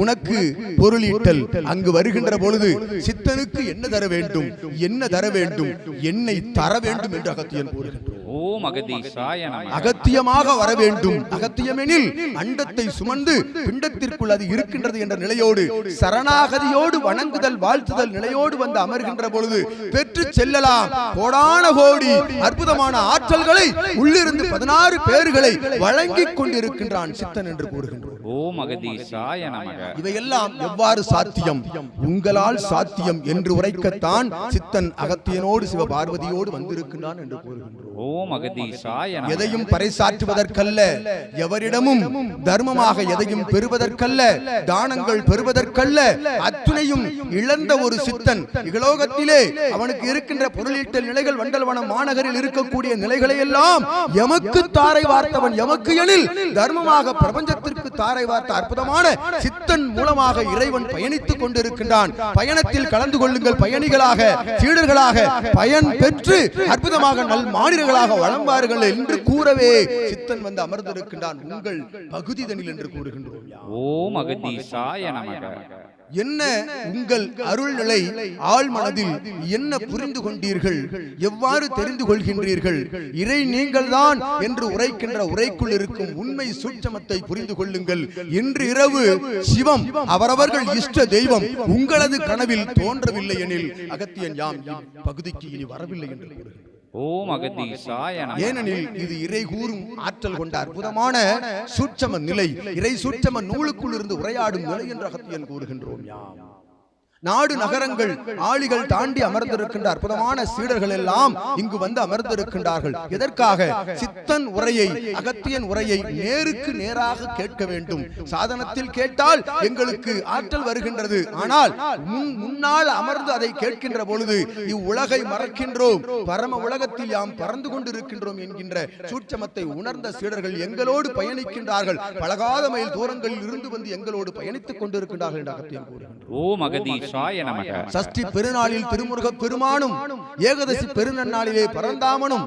உனக்கு பொருளீட்டல். அங்கு வருகின்ற பொழுது சித்தனுக்கு என்ன தர வேண்டும், என்ன தர வேண்டும், என்னை தர வேண்டும் என்று அகத்தியன் கூறுகின்றான். ஓம் அகதீசாய நமக. அகத்தியமாக வர வேண்டும். அகத்தியமெனில் அண்டத்தை சுமந்து பிண்டத்திற்குள் அது இருக்கின்றது என்ற நிலையோடு சரணாகதியோடு வணங்குதல் வாழ்த்துதல் நிலையோடு வந்து அமர்கின்ற பொழுது பெற்று செல்லலாம் கோடான கோடி அற்புதமான ஆற்றல்களை உள்ளிருந்து 16 பேர்களை வழங்கிக் கொண்டிருக்கின்றான் சித்தன் என்று கூறுகின்றோம். ஓம் அகதீசாய நமக. இவையெல்லாம் எவ்வாறு சாத்தியம்? உங்களால் சாத்தியம் என்று உரைக்கத்தான் சித்தன் அகத்தியனோடு சிவபார்வதியோடு வந்திருக்கின்றான் என்று கூறுகின்றோம். ஓம் அகதீசாய நமக. எதையும் பறைசாற்றுவதற்கல்ல, எவரிடமும் தர்மமாக எதையும் பெறுவதற்கல்ல, தானங்கள் பெறுவதற்கல்ல, அத்துணையும் இழந்த ஒரு சித்தன் இகலோகத்திலே அவனுக்கு இருக்கின்ற பொருளீட்டல் நிலைகள் வண்டல்வனம் மாநகரில் இருக்கக்கூடிய நிலைகளை எல்லாம் எமக்கு தாரை வார்த்தவன். எமக்கு எனில் தர்மமாக பிரபஞ்சத்திற்கு தாரை வார்த்த அற்புதமான சித்தன் மூலமாக இறைவன் பயணித்துக் கொண்டிருக்கின்றான். பயணத்தில் கலந்து கொள்ளுங்கள், பயணிகளாக சீடர்களாக பயன் பெற்று அற்புதமாக நல் மாநிலங்களாக வளம்பார்கள் என்று கூறவே சித்தன் வந்து அமர்ந்திருக்கின்றான் உங்கள் பகுதிதனில் என்று கூறுகின்றோம். ஓம் அகதீசாய நமக. என்ன உங்கள் அருள் நிலை ஆழ்மனதில் என்ன புரிந்து கொண்டீர்கள்? எவ்வாறு தெரிந்து கொள்கின்றீர்கள்? இறை நீங்கள்தான் என்று உரைக்கின்ற உரைக்குள் இருக்கும் உண்மை சூட்சமத்தை புரிந்து கொள்ளுங்கள். இன்று இரவு சிவம் அவரவர்கள் இஷ்ட தெய்வம் உங்களது கனவில் தோன்றவில்லை எனில் அகத்தியன் யாம் பகுதிக்கு இனி வரவில்லை என்று கூறுகிறேன். ஓம் அகதீசாய நமக. ஏனெனில் இது இறை கூறும் ஆற்றல் கொண்ட அற்புதமான சூட்சம நிலை, இறை சூட்சம நூலுக்குள் இருந்து உரையாடும் நிலை என்று அகத்தியன் கூறுகின்றோம். நாடு நகரங்கள் ஆளிகள் தாண்டி அமர்ந்திருக்கின்ற அற்புதமான சீடர்கள் எல்லாம் இங்கு வந்து அமர்ந்திருக்கின்றார்கள். எதற்காக? சித்தன் உரையை அகத்தியன் உரையை நேருக்கு நேராக கேட்க வேண்டும். சாதனத்தில் கேட்டால் எங்களுக்கு ஆற்றல் வருகின்றது, ஆனால் முன்னால் அமர்ந்து அதை கேட்கின்ற பொழுது இவ்வுலகை மறக்கின்றோம், பரம உலகத்தில் யாம் பறந்து கொண்டிருக்கின்றோம் என்கின்ற சூட்சமத்தை உணர்ந்த சீடர்கள் எங்களோடு பயணிக்கின்றார்கள். பலகாத மைல் தூரங்களில் இருந்து வந்து எங்களோடு பயணித்துக் கொண்டிருக்கின்றார்கள் என்று அகத்தியன் கூறுகின்றார். ஓம் அகதீசாய நமக. சஷ்டி பெருநாளில் திருமுருகப் பெருமானும், ஏகாதசி பெருநன்னாளிலே பரந்தாமனும்,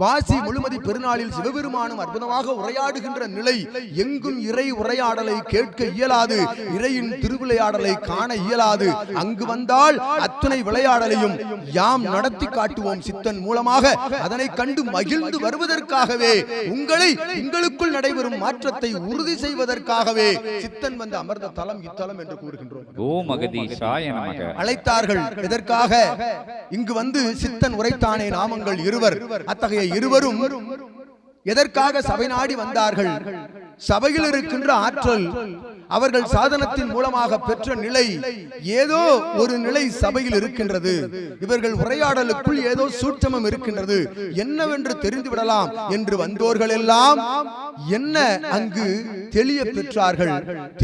வாசி முழுமதி பெருநாளில் சிவபெருமானும் அற்புதமாக உரையாடுகின்ற நிலை. எங்கும் இறை உரையாடலை கேட்க இயலாது, இறையின் திருவிளையாடலை காண இயலாது. அங்கு வந்தால் அத்தனை விளையாடலையும் யாம் நடத்தி காட்டுவோம் சித்தன் மூலமாக. அதனை கண்டு மகிழ்ந்து வருவதற்காகவே, உங்களுக்குள் நடைபெறும் மாற்றத்தை உறுதி செய்வதற்காகவே சித்தன் வந்து அமர்ந்த தலம் இத்தலம் என்று கூறுகின்றோம். ஓம் அகதீசாய நமக. அழைத்தார்கள். எதற்காக? இங்கு வந்து சித்தன் உரைத்தானே நாமங்கள் இருவர். அத்தகைய இருவரும் எதற்காக சபை நாடி வந்தார்கள்? சபையில் இருக்கின்ற ஆற்றல், அவர்கள் சாதனத்தின் மூலமாக பெற்ற நிலை, ஏதோ ஒரு நிலை சபையில் இருக்கின்றது. இவர்கள் உரையாடலுக்குள் ஏதோ சூட்சமம் இருக்கின்றது, என்னவென்று தெரிந்து விடலாம் என்று வந்தோர்கள் எல்லாம் என்ன அங்கு தெளிய பெற்றார்கள்.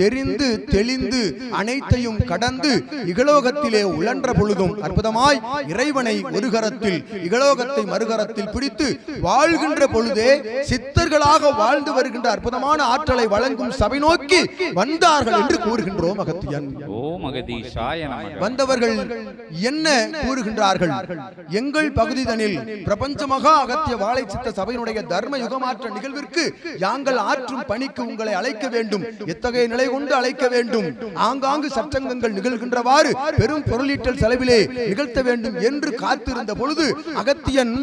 தெரிந்து தெளிந்து அனைத்தையும் கடந்து இகலோகத்திலே உழன்ற பொழுதும் அற்புதமாய் இறைவனை ஒரு கரத்தில், இகலோகத்தை மறுகரத்தில் பிடித்து வாழ்கின்ற பொழுதே சித்தர்களாக வாழ்ந்து வருகின்ற அற்புதமான ஆற்றலை வழங்கும் சபை நோக்கி வந்தார்கள் என்று கூறுகின்றோம் அகத்தியன். ஓம் அகதீசாய நமக. வந்தவர்கள் என்ன கூறுகின்றார்கள்? எங்கள் பகுதிதனில் பிரபஞ்ச மகா அகத்திய வாழை சித்த சபையினுடைய தர்ம யுகமாற்ற நிகழ்விற்கு யாங்கள் ஆற்றும் பணிக்கு உங்களை அழைக்க வேண்டும். எத்தகைய நிலை கொண்டு அழைக்க வேண்டும்? ஆங்காங்கு சற்றங்கங்கள் நிகழ்கின்றவாறு பெரும் பொருளீட்டல் செலவிலே நிகழ்த்த வேண்டும் என்று காத்திருந்த பொழுது அகத்தியன்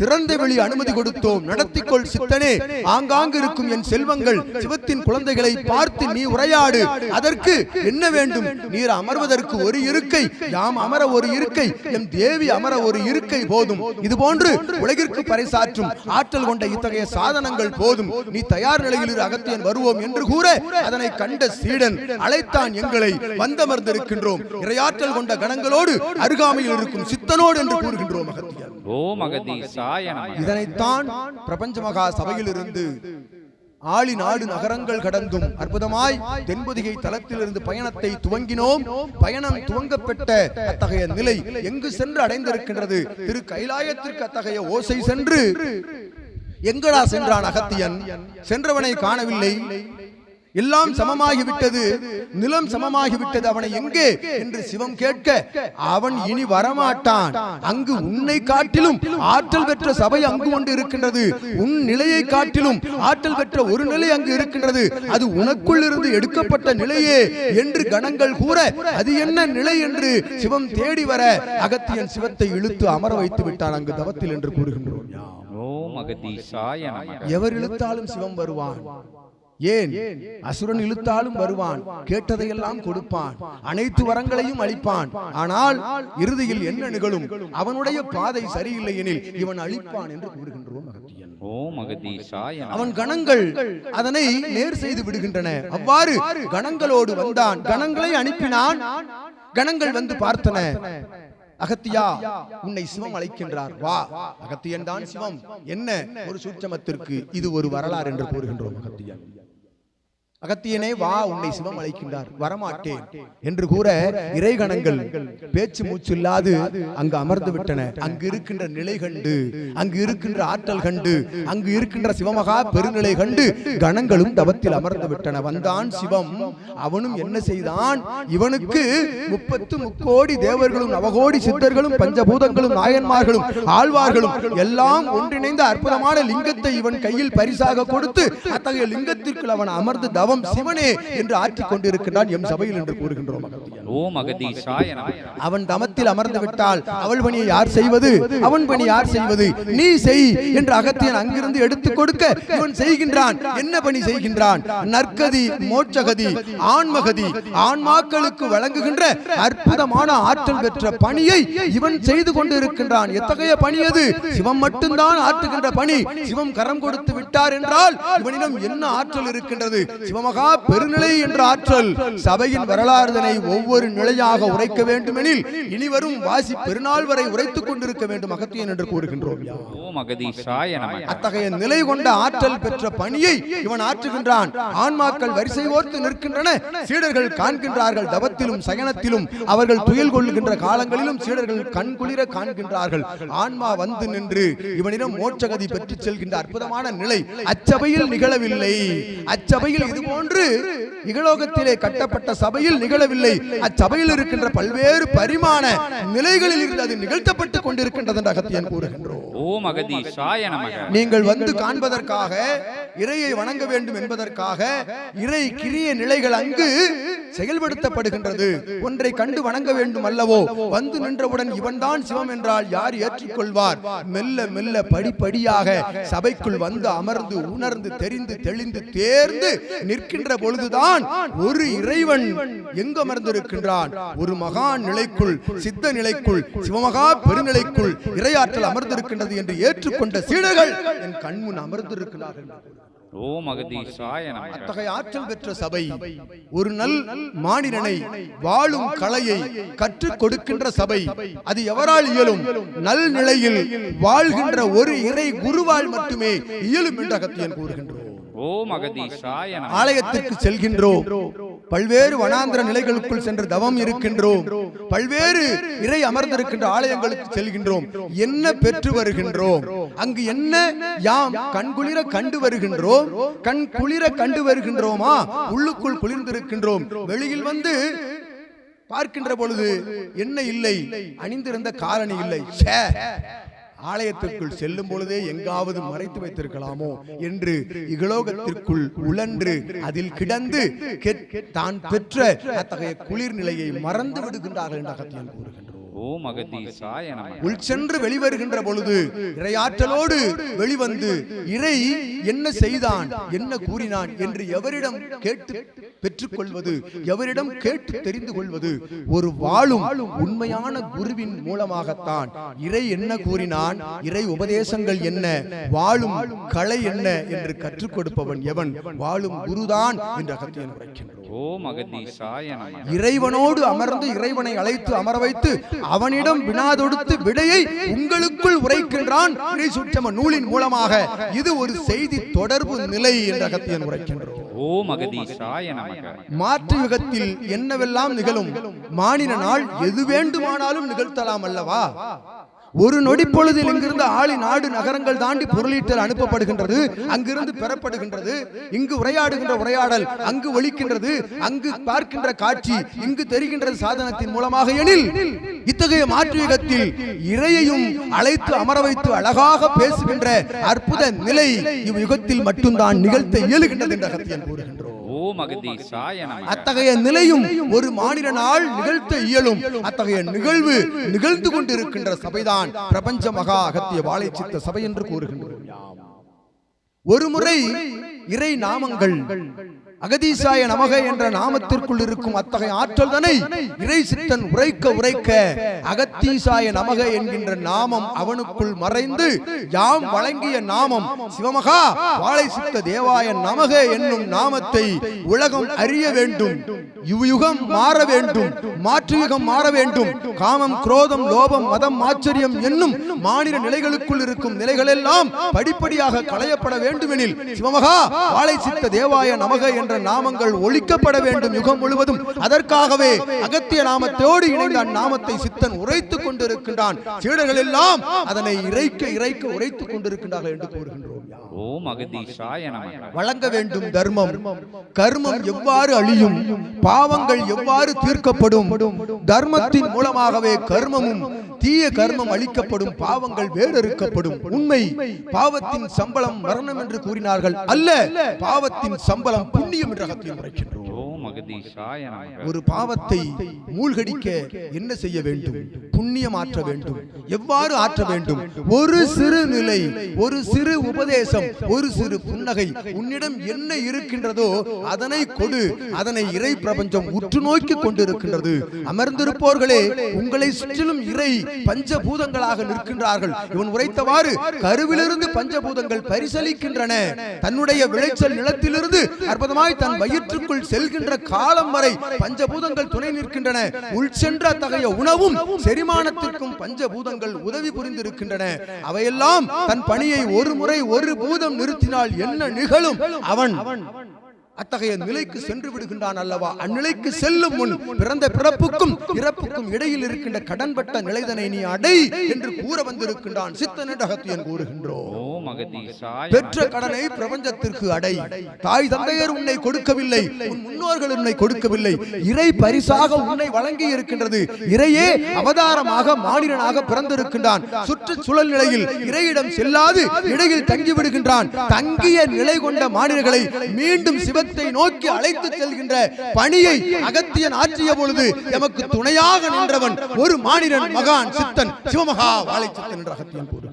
திறந்த வெளி அனுமதி கொடுத்தோம். நடத்திக்கொள் சித்தனே, ஆங்காங்கு இருக்கும் என் செல்வங்கள் சிவத்தின் குழந்தைகளை பார்த்து நீ உரையாடு. அதற்கு என்ன வேண்டும்? நீர் அமர்வதற்கு ஒரு இருக்கை, யாம் அமர ஒரு இருக்கை, எம் தேவி அமர ஒரு இருக்கை போதும். இது போன்று உலகிற்கு பறைசாற்றும் ஆற்றல் கொண்ட இத்தகைய சாதனங்கள் போதும். நீ தயார் நிலையில் அகத்தியன் வருவோம் என்று கூற அதனை கண்ட சீடன் அழைத்தான். எங்களை வந்தமர்ந்திருக்கின்றோம் இறையாற்றல் கொண்ட கணங்களோடு அருகாமையில் இருக்கும் சித்தனோடு என்று கூறுகின்றோம் அகத்தியன். ஓம் அகதீசாய நமக. இதனைத்தான் பிரபஞ்ச மகா சபையில் இருந்து ஆளி நாடு நகரங்கள் கடந்தும் அற்புதமாய் தென்பொதிகை தலத்திலிருந்து பயணத்தை துவங்கினோம். பயணம் துவங்கப்பட்ட அத்தகைய நிலை எங்கு சென்று அடைந்திருக்கின்றது? திரு கைலாயத்திற்கு அத்தகைய ஓசை சென்று எங்கடா சென்றான் அகத்தியன்? சென்றவனை காணவில்லை. எல்லாம் சமமாகிவிட்டது, நிலம் சமமாகிவிட்டது, அவனை எங்கே என்று சிவம் கேட்க, அவன் இனி வரமாட்டான். அங்கு உன்னை காட்டிலும் ஆற்றல் பெற்ற சபை அங்கு கொண்டு இருக்கின்றது. உன் நிலையை காட்டிலும் ஆற்றல் பெற்ற ஒரு நிலை அங்கு இருக்கின்றது. அது உனக்குள் இருந்து எடுக்கப்பட்ட நிலையே என்று கணங்கள் கூற, அது என்ன நிலை என்று சிவம் தேடி வர அகத்தியன் சிவத்தை இழுத்து அமர வைத்து விட்டான் அங்கு தவத்தில் என்று கூறுகின்றோம். ஓம் அகதீசாய நமக. எவர் இழுத்தாலும் சிவம் வருவான். ஏன்? அசுரன் இழுத்தாலும் வருவான், கேட்டதையெல்லாம் கொடுப்பான், அனைத்து வரங்களையும் அளிப்பான். ஆனால் இறுதியில் என்ன நிகழும்? அவனுடைய பாதை சரியில்லை எனில் இவன் அளிப்பான் என்று கூறுகின்றோம் அகத்தியன். ஓம் அகதீசாய நமக. அவன் கணங்கள் அதனை நேர் செய்து விடுகின்றன. அவ்வாறு கணங்களோடு வந்தான், கணங்களை அனுப்பினான். கணங்கள் வந்து பார்த்தன. அகத்தியா, உன்னை சிவம் அழைக்கின்றார், வா. அகத்தியன் தான் சிவம். என்ன ஒரு சூட்சமத்திற்கு இது ஒரு வரலாறு என்று கூறுகின்றோம் அகத்தியன். அகத்தியனே வா, உன்னை சிவம் அழைக்கின்றார், வரமாட்டேன் என்று கூற இறைகணங்கள் பேச்சு மூச்சு இல்லாது அங்கு அமர்ந்து விட்டன. அங்கு இருக்கின்ற நிலை கண்டு, அங்கு இருக்கின்ற ஆற்றல் கண்டு, அங்கு இருக்கின்ற சிவமகா பெருநிலை கண்டு கணங்களும் தவத்தில் அமர்ந்து விட்டன. வந்தான் சிவம். அவனும் என்ன செய்தான்? இவனுக்கு 33 தேவர்களும் நவகோடி சித்தர்களும் பஞ்சபூதங்களும் நாயன்மார்களும் ஆழ்வார்களும் எல்லாம் ஒன்றிணைந்த அற்புதமான லிங்கத்தை இவன் கையில் பரிசாக கொடுத்து அத்தகைய லிங்கத்திற்குள் அவன் அமர்ந்து தவம் சிவனே என்று ஆற்றிக் கொண்டிருக்கிறான் எம் சபையில் என்று கூறுகின்றோம். ஓம் அகதீசாய நமக. அவன் தமத்தில் அமர்ந்து விட்டால் அவள் பணியை யார் செய்வது? அவன் பணி யார் செய்வது? நீ செய் என்று அகத்தியன் அங்கிருந்து எடுத்துக் கொடுக்க இவன் செய்கின்றான். என்ன பணி செய்கின்றான்? நற்கதி, மோட்சகதி, ஆன்மகதி, ஆன்மாக்களுக்கு வழங்குகின்ற அற்புதமான ஆற்றல் பெற்ற பணியை இவன் செய்து கொண்டிருக்கின்றான். எத்தகைய பணி அது? சிவம் மட்டும்தான் ஆற்றுகின்ற பணி. சிவம் கரம் கொடுத்து விட்டார் என்றால் இவனிடம் என்ன ஆற்றல் இருக்கின்றது? சிவமகா பெருநிலை என்ற ஆற்றல். சபையின் வரலாறுதனை ஒவ்வொரு நிலையாக உரைக்க வேண்டுமெனில் இனிவரும் வாசி பெருநாள் வரை உரைத்துக் கொண்டிருக்க வேண்டும் அகத்தியன் என்று கூறுகின்றோம். ஓம் அகதீசாய நமக. அத்தகைய நிலை கொண்ட ஆற்றல் பெற்ற பணியை இவன் ஆற்றுகின்றான். ஆன்மாக்கள் வரிசை ஓர்த்து நிற்கின்றன. சீடர்கள் காண்கின்றார்கள். தவத்திலும் சயனத்திலும் அவர்கள் துயில் கொள்ளுகின்ற காலங்களிலும் சீடர்கள் கண்குளிர காண்கின்றார்கள். ஆன்மா வந்து நின்று இவனிடம் மோட்சகதி பெற்று செல்கின்ற அற்புதமான நிலை அச்சபையில் நிகழவில்லை. அச்சபையில் இது போன்று இகலோகத்திலே கட்டப்பட்ட சபையில் நிகழவில்லை. அச்சபையில் இருக்கின்ற பல்வேறு பரிமாண நிலைகளில் இருந்து அது நிகழ்த்தப்பட்டு கொண்டிருக்கின்றது என்று அகத்தியன் கூறுகின்றோம். ஓம் அகதீசாய நமக. நீங்கள் வந்து காண்பதற்காக, இறையை வணங்க வேண்டும் என்பதற்காக இறை கிரிய நிலைகள் அங்கு செயல்படுத்தப்படுகின்றது. ஒன்றை கண்டு வணங்க வேண்டும் அல்லவோ, வந்து நின்றவுடன் இவன்தான் சிவம் என்றால் யார் ஏற்றுக்கொள்வார்? மெல்ல மெல்ல படிப்படியாக சபைக்குள் வந்து அமர்ந்து உணர்ந்து தெரிந்து தெளிந்து தேர்ந்து நிற்கின்ற பொழுதுதான் ஒரு இறைவன் எங்கு அமர்ந்திருக்கின்றான்? ஒரு மகா நிலைக்குள், சித்த நிலைக்குள், சிவமகா பெருநிலைக்குள் இறையாற்றல் அமர்ந்திருக்கின்றது என்று ஏற்றுக்கொண்ட சீடர்கள் என் கண்முன் அமர்ந்திருக்கிறார்கள். ஓம் அகதீசாய நமக. அத்தகைய ஆற்றல் பெற்ற சபை ஒரு நல் மானிடனை வாழும் கலையை கற்றுக் கொடுக்கின்ற சபை. அது எவரால் இயலும்? நல் நிலையில் வாழ்கின்ற ஒரு இறை குருவால் மட்டுமே இயலும் என்று அகத்தியன் கூறுகின்றோம். ஓம் அகதீசாய நமக. ஆலயத்திற்கு செல்கின்றோம், பல்வேறு வனாந்திர நிலைகளுக்குள் சென்று தவம் இருக்கின்றோம், பல்வேறு இறை அமர்ந்திருக்கின்ற ஆலயங்களுக்கு செல்கின்றோம். என்ன பெற்று வருகின்றோம்? அங்கு என்ன யாம் கண்குளிர கண்டு வருகின்றோம்? கண் குளிர கண்டு வருகின்றோமா? உள்ளுக்குள் குளிர்ந்திருக்கின்றோம். வெளியில் வந்து பார்க்கின்ற பொழுது என்ன இல்லை? அணிந்திருந்த காலணி இல்லை. ஆலயத்திற்குள் செல்லும் பொழுதே எங்காவது மறைத்து வைத்திருக்கலாமோ என்று இகலோகத்திற்குள் உழன்று அதில் கிடந்து தான் பெற்ற அத்தகைய குளிர் நிலையை மறந்து விடுகின்றார்கள் என்று அகத்தியன் கூறுகின்றோம். ஓம் அகதீசாய நமக. உள் சென்று வெளிவருகின்ற பொழுது இறையாற்றலோடு வெளிவந்து இறை என்ன செய்தான், என்ன கூறினான் என்று எவரிடம் கேட்டு பெற்றுக்கொள்வது, எவரிடம் கேட்டு தெரிந்து கொள்வது? ஒரு வாழும் உண்மையான குருவின் மூலமாகத்தான். இறை என்ன கூறினான், இறை உபதேசங்கள் என்ன, வாழும் கலை என்ன என்று கற்றுக் கொடுப்பவன் எவன்? வாழும் குருதான் என்று அகத்தியன் உரைக்கின்றோம். ஓம் அகதீசாய நமக. இறைவனோடு அமர்ந்து இறைவனை அழைத்து அமர வைத்து அவனிடம் வினா தொடுத்து விடையை உங்களுக்குள் உரைக்கின்றான் இறை சுற்றம நூலின் மூலமாக. இது ஒரு செய்தி தொடர்பு நிலை என்று அகத்தியன் உரைக்கின்றோம். ஓம் அகதீசாய நமக. மாற்று யுகத்தில் என்னவெல்லாம் நிகழும்? மானிட நாள் எது வேண்டுமானாலும் நிகழ்த்தலாம் அல்லவா? ஒரு நொடி பொழுதில் இங்கிருந்து ஆளி நாடு நகரங்கள் தாண்டி பொருளீட்டல் அனுப்பப்படுகின்றது, அங்கிருந்து பெறப்படுகின்றது. இங்கு உரையாடுகின்ற உரையாடல் அங்கு ஒலிக்கின்றது, அங்கு பார்க்கின்ற காட்சி இங்கு தெரிகின்றது சாதனத்தின் மூலமாக. எனில் இத்தகைய மாற்று யுகத்தில் இறையையும் அழைத்து அமர வைத்து அழகாக பேசுகின்ற அற்புத நிலை இவ்யுகத்தில் மட்டும்தான் நிகழ்த்த இயலுகின்றது என்று அகத்தியன் கூறுகின்றோம். ஓம் அகதீசாய நமக. அத்தகைய நிலையும் ஒரு மானிடனால் நிகழ்த்த இயலும். அத்தகைய நிகழ்வு நிகழ்ந்து கொண்டிருக்கின்ற சபைதான் பிரபஞ்ச மகா அகத்திய வாழை சித்த சபை என்று கூறுகின்றோம். ஒரு முறை இறை நாமங்கள் அகதீசாய நமக என்ற நாமத்திற்குள் இருக்கும் அத்தகைய ஆற்றல் தனை இறை சித்தன் உரைக்க உரைக்க அகத்தீசாய நமக என்கின்ற நாமம் அவனுக்குள் மறைந்து யாம் வழங்கிய நாமம் சிவமகா வாழை சித்த தேவாய நமக என்னும் நாமத்தை உலகம் அறிய வேண்டும். யுகம் மாற வேண்டும், மாற்று யுகம் மாற வேண்டும். காமம், குரோதம், லோபம், மதம், ஆச்சரியம் என்னும் மாநில நிலைகளுக்குள் இருக்கும் நிலைகள் எல்லாம் படிப்படியாக களையப்பட வேண்டுமெனில் சிவமகா வாழை சித்த தேவாய நமக என்ற நாமங்கள் ஒழிக்கப்பட வேண்டும் யுகம் முழுவதும். அதற்காகவே அகத்திய நாமத்தோடு இணைந்த அந்நாமத்தை சித்தன் உரைத்துக் கொண்டிருக்கின்றான். சீடர்கள் எல்லாம் அதனை இறைக்க இறைக்க உரைத்துக் கொண்டிருக்கின்றார்கள் என்று கூறுகின்றோம். ஓம் அகதீசாய நமக. வழங்க வேண்டும் தர்மம். கர்மம் எவ்வாறு அழியும், பாவங்கள் எவ்வாறு தீர்க்கப்படும்? தர்மத்தின் மூலமாகவே கர்மமும் தீய கர்மம் அழிக்கப்படும், பாவங்கள் வேறறுக்கப்படும். உண்மை, பாவத்தின் சம்பளம் மரணம் என்று கூறினார்கள். அல்ல, பாவத்தின் சம்பளம் புண்ணியம் என்று அகத்தியன் உரைக்கின்றோம். ஒரு பாவத்தை மூழ்கடிக்க என்ன செய்ய வேண்டும்? புண்ணியம் ஆற்ற வேண்டும். எவ்வாறு ஆற்ற வேண்டும்? ஒரு சிறு நிலை, ஒரு சிறு உபதேசம், ஒரு சிறு புன்னகை, உன்னிடம் என்ன இருக்கின்றதோ அதனை கொடு. அதனை இறை பிரபஞ்சம் உற்று நோக்கி கொண்டிருக்கின்றது. அமர்ந்திருப்போர்களே, உங்களை சுற்றிலும் இறை பஞ்சபூதங்களாக நிற்கின்றார்கள். இவன் உரைத்தவாறு கருவிலிருந்து பஞ்சபூதங்கள் பரிசலிக்கின்றன. தன்னுடைய விளைச்சல் நிலத்திலிருந்து அற்புதமாய் தன் வயிற்றுக்குள் செல்கின்ற காலம் வரை பஞ்சபூதங்கள் துணை நிற்கின்றன. உள் சென்ற அத்தகைய உணவும் செரிமானத்திற்கும் பஞ்சபூதங்கள் உதவி புரிந்திருக்கின்றன. அவையெல்லாம் தன் பணியை ஒரு முறை ஒரு பூதம் நிறுத்தினால் என்ன நிகழும்? அவன் அத்தகைய நிலைக்கு சென்று விடுகின்றான் அல்லவா. அந்நிலைக்கு செல்லும் முன் பிறந்த பிறப்புக்கும் இறப்புக்கும் இடையில் இருக்கின்ற கடன்பட்ட நிலைதனை நீ அடை என்று கூற வந்திருக்கின்றான் சித்தன் என்று அகத்தியன் கூறுகின்றோம். பெற்ற கடனை பிரபஞ்சத்திற்கு அடை. தாய் தந்தையர் உன்னை கொடுக்கவில்லை, உன் முன்னோர்கள் உன்னை கொடுக்கவில்லை, இறை பரிசாக உன்னை வழங்கி இருக்கின்றது. இறையே அவதாரமாக மானிடனாக பிறந்திருக்கின்றான். சுற்றுச்சூழல் நிலையில் இறையிடம் செல்லாது இடையில் தங்கி விடுகின்றான். தங்கிய நிலை கொண்ட மானிடர்களை மீண்டும் சிவத்தை நோக்கி அழைத்து செல்கின்ற பணியை அகத்தியன் ஆற்றிய பொழுது எமக்கு துணையாக நின்றவன் ஒரு மானிடன் மகான் சித்தன் சிவமகா வாழைச்சித்தன் என்று அகத்தியன் கூறுகிறார்.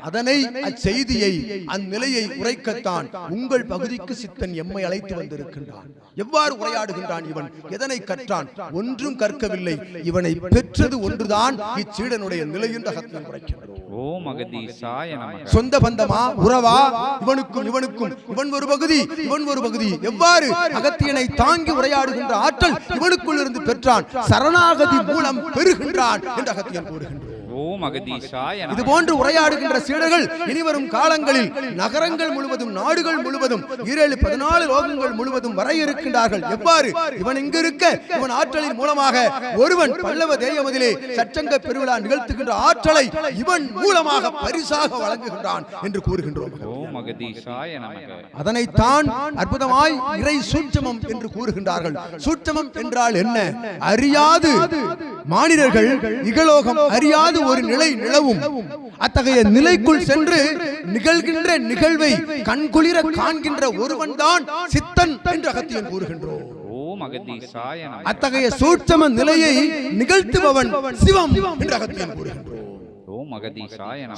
அதனை அச்செய்தியை அந்நிலையை உரைக்கத்தான் உங்கள் பகுதிக்கு சித்தன் எம்மை அழைத்து வந்திருக்கின்றான். எவ்வாறு உரையாடுகின்றான் இவன்? எதனை கற்றான்? ஒன்றும் கற்கவில்லை. இவனை பெற்றது ஒன்றுதான் இச்சீடனுடைய நிலை என்று அகத்தியன் உரைக்கின்றான். சொந்த பந்தமா உறவா? இவனுக்கும் இவனுக்கும் இவன் ஒரு பகுதி இவன் ஒரு பகுதி. எவ்வாறு அகத்தியனை தாங்கி உரையாடுகின்ற ஆற்றல் இவனுக்குள் இருந்து பெற்றான். சரணாகதி மூலம் பெறுகின்றான் என்று அகத்தியன் கூறுகின்றான். இது போன்று உரையாடுகின்ற சீடர்கள் இனிவரும் காலங்களில் நகரங்கள் முழுவதும் நாடுகள் முழுவதும் 14 லோகங்கள் முழுவதும் வர இருக்கின்றார்கள். எவ்வாறு? இவன் இங்கு இருக்க இவன் ஆற்றலின் மூலமாக ஒருவன் பல்லவ தேயமதிலே சச்சங்க பெருவிழா நிகழ்த்துகின்ற ஆற்றலை இவன் மூலமாக பரிசாக வழங்குகின்றான் என்று கூறுகின்றோம். அதனைத்தான் அற்புதமாய் இறை சூட்சமம் என்று கூறுகின்றார்கள். சூட்சமம் என்றால் என்ன? அறியாது மானிடர்கள் இகலோகம் அறியாது ஒரு நிலை நிலவும். அத்தகைய நிலைக்குள் சென்று நிகழ்கின்ற நிகழ்வை கண்குளிர காண்கின்ற ஒருவன் தான் சித்தன் என்று அகத்தியன் கூறுகின்றோம். அத்தகைய சூட்சம நிலையை நிகழ்த்துபவன் சிவம் என்று அகத்தியன் கூறுகின்றோம்.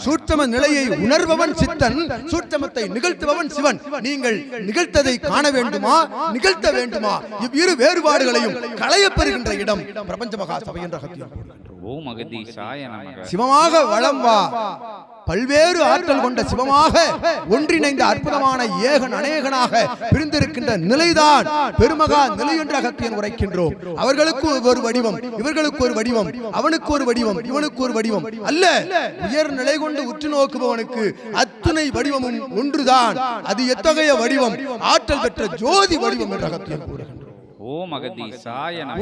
சூட்சம நிலையை உணர்பவன் சித்தன், சூட்சமத்தை நிகழ்த்துபவன் சிவன். நீங்கள் நிகழ்த்ததை காண வேண்டுமா, நிகழ்த்த வேண்டுமா? இவ்விரு வேறுபாடுகளையும் களையப் பெறுகின்ற இடம் பிரபஞ்ச மகா சபை என்ற அகத்தியன் கூறுகின்றோம். சிவமாக வளம் வா. பல்வேறு ஆற்றல் கொண்ட சிவமாக ஒன்றிணைந்த அற்புதமான ஏகன் அநேகனாக பிரிந்திருக்கின்ற நிலைதான் பெருமகா நிலை என்று அகத்தியன் உரைக்கின்றோம். அவர்களுக்கு ஒரு வடிவம், இவர்களுக்கு ஒரு வடிவம், அவனுக்கு ஒரு வடிவம், இவனுக்கு ஒரு வடிவம் அல்ல. உயர் நிலை கொண்டு உற்று நோக்குபவனுக்கு அத்துணை வடிவமும் ஒன்றுதான். அது எத்தகைய வடிவம்? ஆற்றல் பெற்ற ஜோதி வடிவம் என்று அகத்தியன் கூறுகின்றோம்.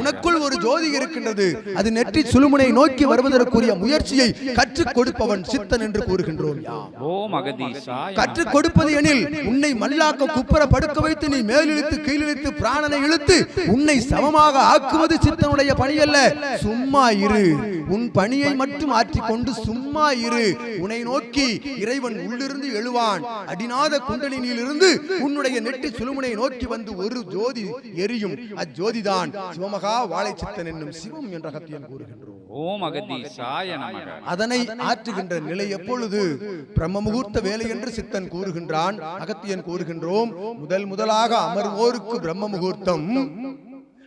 உனக்குள் ஒரு ஜோதி இருக்கின்றது. அது நெற்றி சுழுமுனை நோக்கி வருவதற்குரிய முயற்சியை கற்றுக் கொடுப்பவன் சித்தன் என்று கூறுகின்றோம். கற்றுக் கொடுப்பது எனில் உன்னை மல்லாக்க குப்புற படுக்க வைத்து நீ மேலிழுத்து கீழிழுத்து பிராணனை இழுத்து உன்னை சமமாக ஆக்குவது சித்தனுடைய பணி அல்ல. சும்மா இரு. உன் பணியை மட்டும் ஆற்றிக்கொண்டு சும்மா இரு. உன்னை நோக்கி இறைவன் உள்ளிருந்து எழுவான். அடிநாத குண்டலினியிலிருந்து உன்னுடைய நெற்றி சுழுமுனை நோக்கி வந்து ஒரு ஜோதி எரியும். அஜோதிதான் சிவமகா வாழைச்சித்தன் என்னும் சிவம் என்ற அகத்தியன் கூறுகின்றோம். அதனை ஆற்றுகின்ற நிலை எப்பொழுது? பிரம்ம முகூர்த்த வேலை என்று சித்தன் கூறுகின்றான், அகத்தியன் கூறுகின்றோம். முதலாக அமர்வோருக்கு பிரம்ம முகூர்த்தம்.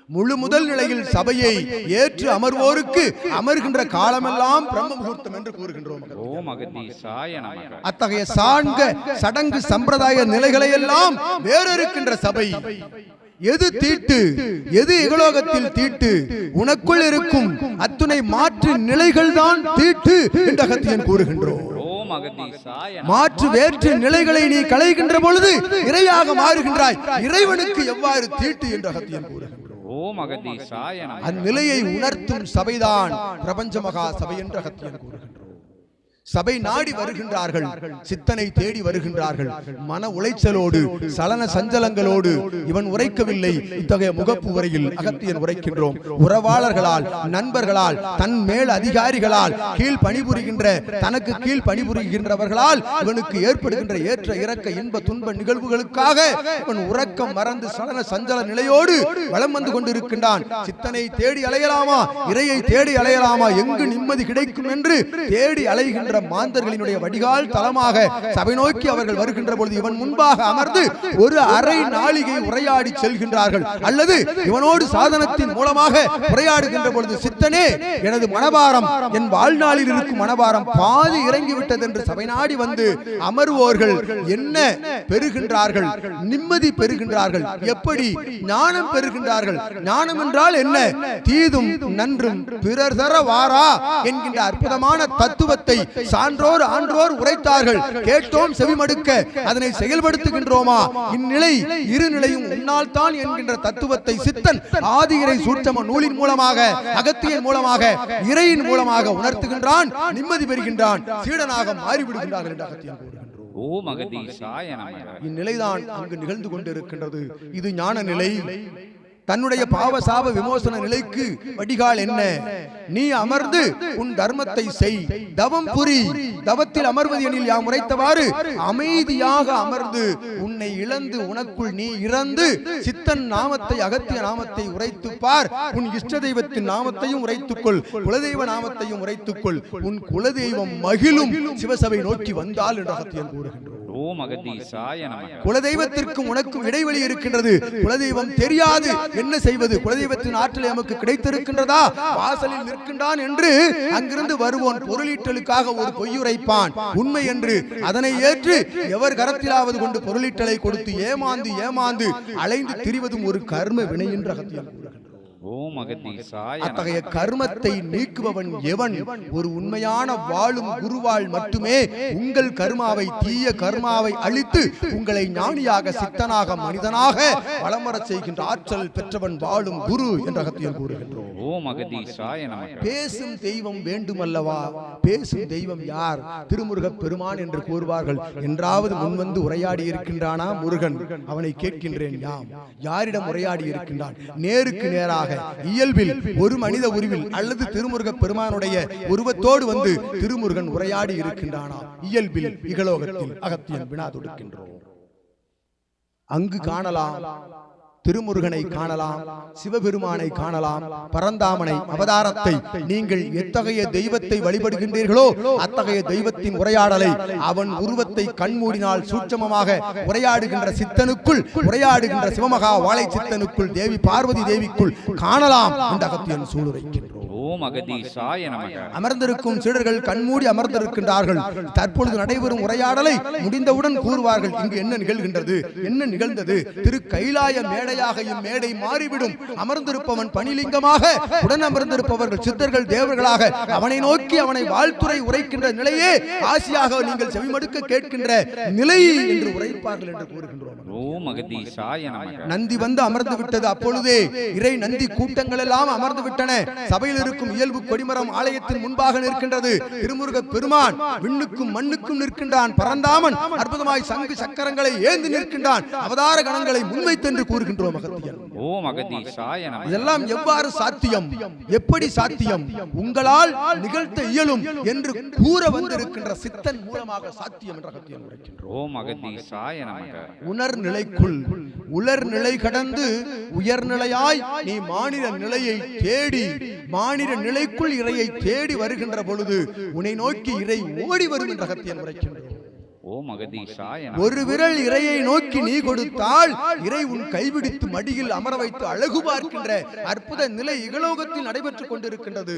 முழு முதல் நிலையில் சபையை ஏற்று அமர்வோருக்கு அமர்கின்ற காலமெல்லாம் பிரம்ம முகூர்த்தம் என்று கூறுகின்றோம். அத்தகைய சாண்க சடங்கு சம்பிரதாய நிலைகளை எல்லாம் வேறொருக்கின்ற சபை. எது தீட்டு, எது இகலோகத்தில் தீட்டு? உனக்குள் இருக்கும் அத்துணை மாற்று நிலைகள் தான் தீட்டு என்று அகத்தியன் கூறுகின்றோம். மாற்று வேற்று நிலைகளை நீ களைகின்ற பொழுது இறையாக மாறுகின்றாய். இறைவனுக்கு எவ்வாறு தீட்டு என்று அகத்தியன் கூறுகின்றோம். அந்நிலையை உணர்த்தும் சபைதான் பிரபஞ்ச மகா சபை என்று அகத்தியன் கூறுகின்றோம். சபை நாடி வருகின்றார்கள், சித்தனை தேடி வருகின்றார்கள். மன உளைச்சலோடு சலன சஞ்சலங்களோடு இவன் உரைக்கவில்லை. இத்தகைய முகப்பு உரையில் அகத்தியன் உரைக்கின்றோம். உறவாளர்களால், நண்பர்களால், தன் மேல் அதிகாரிகளால், கீழ் பணிபுரிகின்ற தனக்கு கீழ் பணிபுரிகின்றவர்களால் இவனுக்கு ஏற்படுகின்ற ஏற்ற இறக்க இன்ப துன்ப நிகழ்வுகளுக்காக இவன் உறக்கம் மறந்து சலன சஞ்சல நிலையோடு வலம் வந்து கொண்டிருக்கின்றான். சித்தனை தேடி அலையலாமா, இறையை தேடி அலையலாமா, எங்கு நிம்மதி கிடைக்கும் என்று தேடி அலைகின்ற மாந்தர்களினுடைய வடிகால் தலமாக சபை நோக்கி அவர்கள் வருகின்ற பொழுது இவன் முன்பாக அமர்ந்து ஒரு அரை நாளிகை உரையாடி செல்கின்றார்கள். அல்லது இவனோடு சாதனத்தின் மூலமாக உரையாடுகின்ற பொழுது சித்தனே, எனது மனபாரம், என் வாழ்நாளில் இருக்கும் மனபாரம் பாதி இறங்கிவிட்டது என்று சபை நாடி வந்து அமர்வோர்கள் என்ன பெறுகின்றார்கள்? நிம்மதி பெறுகின்றார்கள். எப்படி? ஞானம் பெறுகின்றார்கள். ஞானம் என்றால் என்ன? தீதும் நன்றும் பிறர் தர வாரா என்கின்ற அற்புதமான தத்துவத்தை சான்றோர் ஆன்றோர் உரைத்தார்கள், கேட்டோம் செவிமடுக்க, அதனை செயல்படுத்துகின்றோமா? இந்நிலை இரு நிலையும் உன்னால் தான் என்கின்ற தத்துவத்தை சித்தன் ஆதி இறை சூட்சம நூலின் மூலமாக, அகத்தியன் மூலமாக, இறையின் மூலமாக உணர்த்துகின்றான். நிம்மதி பெறுகின்றான், சீடனாக மாறிவிடுகின்றார்கள் என்று அகத்தியன் கூறுகின்றான். ஓம் அகதீசாய நமக. இந்நிலைதான் அங்கு நிகழ்ந்து கொண்டிருக்கின்றது. இது ஞான நிலை. தன்னுடைய பாவ சாப விமோசன நிலைக்கு வடிகால் என்ன? நீ அமர்ந்து உன் தர்மத்தை செய், தவம் புரி. தவத்தில் அமர்வது எனில் யாம் உரைத்தவாறு அமைதியாக அமர்ந்து உன்னை இழந்து உனக்குள் நீ இறந்து சித்தன் நாமத்தை, அகத்திய நாமத்தை உரைத்துப்பார். உன் இஷ்ட தெய்வத்தின் நாமத்தையும் உரைத்துக்கொள், குலதெய்வ நாமத்தையும் உரைத்துக்கொள். உன் குலதெய்வம் மகிழும் சிவசபை நோக்கி வந்தால் என்று அகத்தியன் கூறுகின்றோம். ஓம் அகதீசாய நமக. குலதெய்வத்திற்கும் உனக்கும் இடைவெளி இருக்கின்றது. குலதெய்வம் தெரியாது, என்ன செய்வது? குலதெய்வத்தின் ஆற்றல் நமக்கு கிடைத்திருக்கின்றதா? வாசலில் நிற்கின்றான் என்று அங்கிருந்து வருவோன் பொருளீட்டலுக்காக ஒரு பொய்யுரைப்பான், உண்மை என்று அதனை ஏற்று எவர் கரத்திலாவது கொண்டு பொருளீட்டலை கொடுத்து ஏமாந்து ஏமாந்து அலைந்து திரிவதும் ஒரு கர்ம வினை என்று அகத்தியன் கூறுகின்றான். ஓம் அகதீசாய. அத்தகைய கர்மத்தை நீக்குபவன் எவன்? ஒரு உண்மையான வாழும் குருவால் மட்டுமே உங்கள் கர்மாவை, தீய கர்மாவை அழித்து உங்களை ஞானியாக, சித்தனாக, மனிதனாக வளமரச் செய்கின்ற ஆற்றல் பெற்றவன் வாழும் குரு என்று அகத்தியன் கூறுகின்றோம். ஓம் அகதீசாய நமக. பேசும் தெய்வம் வேண்டுமல்லவா? பேசும் தெய்வம் யார்? திருமுருகப் பெருமான் என்று கூறுவார்கள். என்றாவது முன்வந்து உரையாடி இருக்கின்றானா முருகன்? அவனை கேட்கின்றேன், யாரிடம் உரையாடி இருக்கின்றான்? நேருக்கு நேராக இயல்பில் ஒரு மனித உருவில் அல்லது திருமுருகப் பெருமானுடைய உருவத்தோடு வந்து திருமுருகன் உரையாடி இருக்கின்றானா? இயல்பில் இகலோகத்தில் அகத்தியன் வினா தொடுக்கின்றோம். அங்கு காணலாம், திருமுருகனை காணலாம், சிவபெருமானை காணலாம், பரந்தாமனை அவதாரத்தை. நீங்கள் எத்தகைய தெய்வத்தை வழிபடுகின்றீர்களோ அத்தகைய தெய்வத்தின் உரையாடலை அவன் உருவத்தை கண்மூடினால் சூட்சமமாக உரையாடுகின்ற சித்தனுக்குள், உரையாடுகின்ற சிவமகா வாழை சித்தனுக்குள், தேவி பார்வதி தேவிக்குள் காணலாம் என்று அகத்தியன் சூளுரைக்கின்றோம். ஓம் அகதீசாய நமக. அமர்ந்திருக்கும் சீடர்கள் கண்மூடி அமர்ந்திருக்கின்றார்கள். தற்பொழுது நடைபெறும் உரையாடலை முடிந்தவுடன் கூறுவார்கள், இங்கு என்ன நிகழ்கின்றது, என்ன நிகழ்ந்தது? திரு கைலாய மேடையாக இம்மேடை மாறிவிடும். அமர்ந்திருப்பவன் பணிலிங்கமாக, உடன் அமர்ந்திருப்பவர்கள் சித்தர்கள், தேவர்களாக அவனை நோக்கி அவனை வாழ்த்துரை உரைக்கின்ற நிலையே ஆசியாக நீங்கள் செவிமடுக்க கேட்கின்ற நிலை என்று உரைப்பார்கள் என்று கூறுகின்றோம். ஓம் அகதீசாய நமக. நந்தி வந்து அமர்ந்து விட்டது. அப்பொழுதே இறை நந்தி கூட்டங்கள் எல்லாம் அமர்ந்து விட்டன. சபையில் இருக்கும் இயல்பு கொடிமரம் ஆலயத்தின் முன்பாக நிற்கின்றது. திருமுருக பெருமான் விண்ணுக்கும் மண்ணுக்கும் நிற்கின்றான். பரந்தாமன் அற்புதமாய் சங்கு சக்கரங்களை ஏந்தி நிற்கின்றான். அவதார கணங்களை முன்வைத்தென்று கூறுகின்றோம் அகத்தியன். ஓம் அகதீசாய நமக. இதெல்லாம் எவ்வாறு சாத்தியம், எப்படி சாத்தியம்? உங்களால் நிகழ்த்த இயலும் என்று கூற வந்திருக்கின்ற சித்தன் மூலமாக சாத்தியம் என்று அகத்தியன் உரைக்கின்றோம். ஓம் அகதீசாய நமக. உணர் நிலைக்குள் உலர் நிலை கடந்து உயர்நிலையாய் நீ மாநில நிலையை தேடி, மாநில நிலைக்குள் இறையை தேடி வருகின்ற பொழுது உன்னை நோக்கி இறை ஓடி வரும் என்று அகத்தியன் உரைக்கின்றோம். ஓம் அகதீசாய. ஒரு விரல் இறையை நோக்கி நீ கொடுத்தால் இறை உன் கைபிடித்து மடியில் அமர வைத்து அழகு பார்க்கின்ற அற்புத நிலை இகலோகத்தில் நடைபெற்றுக் கொண்டிருக்கின்றது.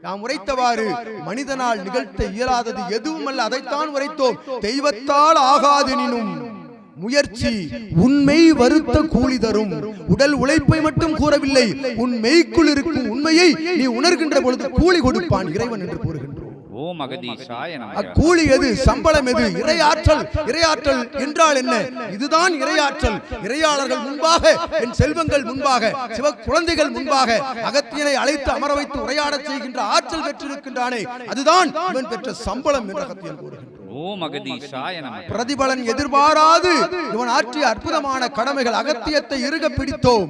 நாம் உரைத்தவாறு மனிதனால் நிகழ்த்த இயலாதது எதுவும் அல்ல, அதைத்தான் உரைத்தோம். தெய்வத்தால் ஆகாதெனினும் முயற்சி உண்மை வருத்த கூலி தரும். உடல் உழைப்பை மட்டும் கூறவில்லை, உன் மெய்க்குள் இருக்கும் உண்மையை நீ உணர்கின்ற பொழுது கூலி கொடுப்பான் இறைவன் என்று கூறுகின்றோம். ஓம் அகதீசாய நமக. அக்கூலி எது, சம்பளம் எது? இறையாற்றல். இறையாற்றல் என்றால் என்ன? இதுதான் இறையாற்றல். இறையாளர்கள் முன்பாக, என் செல்வங்கள் முன்பாக, சிவ குழந்தைகள் முன்பாக அகத்தியனை அழைத்து அமர வைத்து உரையாடச் செய்கின்ற ஆற்றல் பெற்றிருக்கின்றானே, அதுதான் இவன் பெற்ற சம்பளம் என்று அகத்தியன் கூறுகின்றான். ஓம் அகதீசாய நமக. பிரதிபலன் எதிர்பாராது இவன் ஆற்றிய அற்புதமான கடமைகள். அகத்தியத்தை இறுக பிடித்தோம்.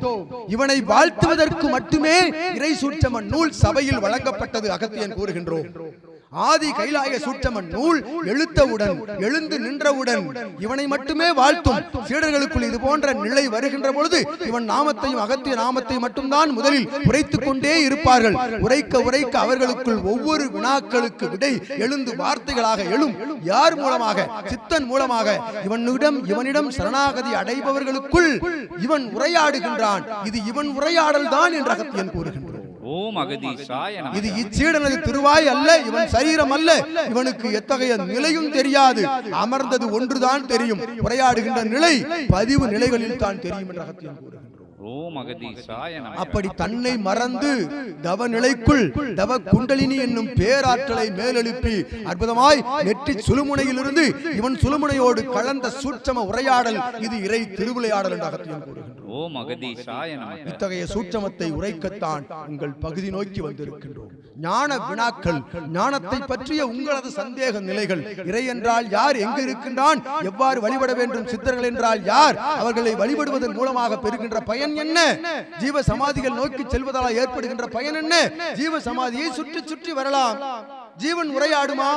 இவனை வாழ்த்துவதற்கு மட்டுமே இறை சூட்சம நூல் சபையில் வழங்கப்பட்டது அகத்தியன் கூறுகின்றோம். ஆதி கைலாய சூட்சம நூல் எழுத்தவுடன், எழுந்து நின்றவுடன் இவனை மட்டுமே வாழ்த்தும். சீடர்களுக்குள் இது போன்ற நிலை வருகின்ற பொழுது இவன் நாமத்தையும் அகத்திய நாமத்தை மட்டும்தான் முதலில் உரைத்துக் கொண்டே இருப்பார்கள். உரைக்க உரைக்க அவர்களுக்குள் ஒவ்வொரு வினாக்களுக்கு விடை எழுந்து வார்த்தைகளாக எழும். யார் மூலமாக? சித்தன் மூலமாக. இவனிடம் சரணாகதி அடைபவர்களுக்குள் இவன் உரையாடுகின்றான். இது இவன் உரையாடல் தான் என்று அகத்தியன் கூறுகின்றான். ஓம் அகதீசாய நமக. இது இச்சீடனது திருவாய் அல்ல, இவன் சரீரம் அல்ல. இவனுக்கு எத்தகைய நிலையும் தெரியாது. அமர்ந்தது ஒன்றுதான் தெரியும். உரையாடுகின்ற நிலை பதிவு நிலைகளில் தான் தெரியும் என்று அகத்தியன் கூறுகின்றோம். ஓம் அகதீசாய நமக. அப்படி தன்னை மறந்து தவ நிலைக்குள் தவ குண்டலினி என்னும் பேராற்றலை மேலெழுப்பி அற்புதமாய் நெற்றி சுழுமுனையிலிருந்து இவன் சுழுமுனையோடு கலந்த சூட்சம உரையாடல் இது இறை திருவிளையாடல் என்று அகத்தியன் கூறுகின்றோம். ஓம் அகதீசாய நமக. இத்தகைய சூட்சமத்தை உரைக்கத்தான் உங்கள் பகுதி நோக்கி வந்திருக்கின்றோம். ஞான வினாக்கள், ஞானத்தை பற்றிய உங்களது சந்தேக நிலைகள், இறை என்றால் யார், எங்கு இருக்கின்றான், எவ்வாறு வழிபட வேண்டும், சித்தர்கள் என்றால் யார், அவர்களை வழிபடுவதன் மூலமாக பெறுகின்ற பயன் என்ன, ஜீவ சமாதிகள் நோக்கி செல்வதால் ஏற்படுகின்ற பயன் என்ன, ஜீவ சமாதியை சுற்றி சுற்றி வரலாம், ஜீவன் உரையாடுமா,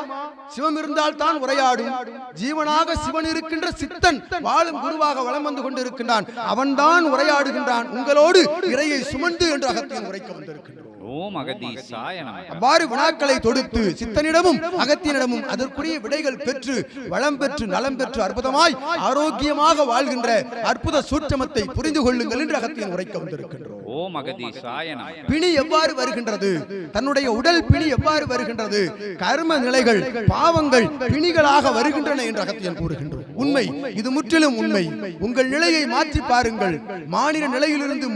சிவம் இருந்தால் தான் உரையாடும், ஜீவனாக சிவன் இருக்கின்ற சித்தன் வாழும் குருவாக வலம் வந்து கொண்டிருக்கின்றான், அவன்தான் உரையாடுகின்றான் உங்களோடு இறையை சுமந்து என்று அகத்தியன் உரைக்க வந்திருக்கின்றான். ஓம் அகதீசாய நமக. அவ்வாறு வினாக்களை தொடுத்து சித்தனிடமும் அகத்தியனிடமும் அதற்குரிய விடைகள் பெற்று வளம் பெற்று நலம் பெற்று அற்புதமாய் ஆரோக்கியமாக வாழ்கின்ற அற்புத சூட்சமத்தை புரிந்து கொள்ளுங்கள் என்று அகத்தியன் உரைக்க வந்திருக்கின்றோம். ஓம் அகதீசாய நமக. பிணி எவ்வாறு வருகின்றது, தன்னுடைய உடல் பிணி எவ்வாறு வருகின்றது, கர்ம நிலைகள் பாவங்கள் பிணிகளாக வருகின்றன என்று அகத்தியன் கூறுகின்றோம். உண்மை, இது முற்றிலும் உண்மை. உங்கள் நிலையை மாற்றி பாருங்கள். மாநில நிலையிலிருந்து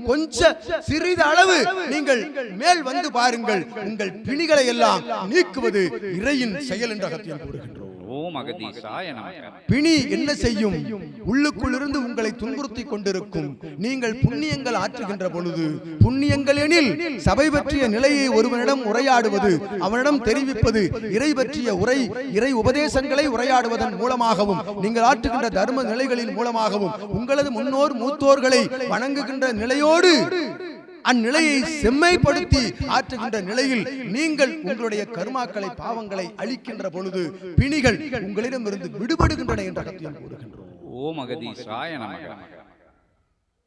கொஞ்ச சிறிது அளவு நீங்கள் மேல் வந்து பாருங்கள். உங்கள் பிணிகளை எல்லாம் நீக்குவது இறையின் செயல் என்று அகத்தியன் கூறுகின்றோம். ஓம் அகதீசாய நமக. பிணி என்ன செய்யும், உள்ளுக்குள் இருந்து உங்களை துன்புறுத்தி கொண்டிருக்கும். நீங்கள் புண்ணியங்கள் ஆற்றுகின்ற பொழுது, புண்ணியங்கள் எனில் சபை பற்றிய நிலையை ஒருவனிடம் உரையாடுவது, அவனிடம் தெரிவிப்பது, இறை பற்றிய உரை, இறை உபதேசங்களை உரையாடுவதன் மூலமாகவும், நீங்கள் ஆற்றுகின்ற தர்ம நிலைகளின் மூலமாகவும், உங்களது முன்னோர் மூத்தோர்களை வணங்குகின்ற நிலையோடு அந்நிலையை செம்மைப்படுத்தி ஆற்றுகின்ற நிலையில் நீங்கள் உங்களுடைய கர்மாக்களை பாவங்களை அழிக்கின்ற பொழுது பிணிகள் உங்களிடமிருந்து விடுபடுகின்றன என்று அகத்தியன் கூறுகின்றோம். ஓம் அகதீசாய நமக.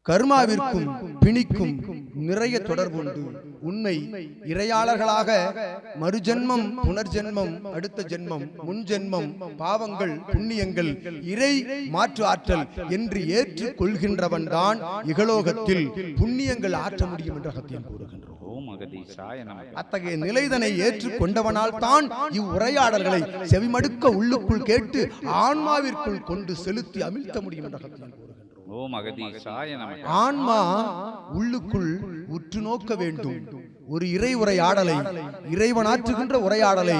கர்மாவிற்கும் பிணிக்கும் நிறைய தொடர்புண்டு. உண்மை, இறையாளர்களாக மறுஜென்மம், புனர்ஜென்மம், அடுத்த ஜென்மம், முன் ஜென்மம், பாவங்கள், புண்ணியங்கள், இறை மாற்று ஆற்றல் என்று ஏற்றுக் கொள்கின்றவன் தான் இகலோகத்தில் புண்ணியங்கள் ஆற்ற முடியும் என்று அகத்தியன் கூறுகின்றோம். ஓம் அகதீசாய நமக. அத்தகைய நிலைதனை ஏற்றுக் கொண்டவனால் தான் இவ்வுரையாடல்களை செவிமடுக்க உள்ளுக்குள் கேட்டு ஆன்மாவிற்குள் கொண்டு செலுத்தி அமிழ்த்த முடியும் என்று அகத்தியன் கூறுகின்றோம். ஓம் அகதீசாய நமக. ஆன்மா உள்ளுக்குள் உற்று நோக்க வேண்டும். ஒரு இறை உரையாடலை, இறைவன் ஆற்றுகின்ற உரையாடலை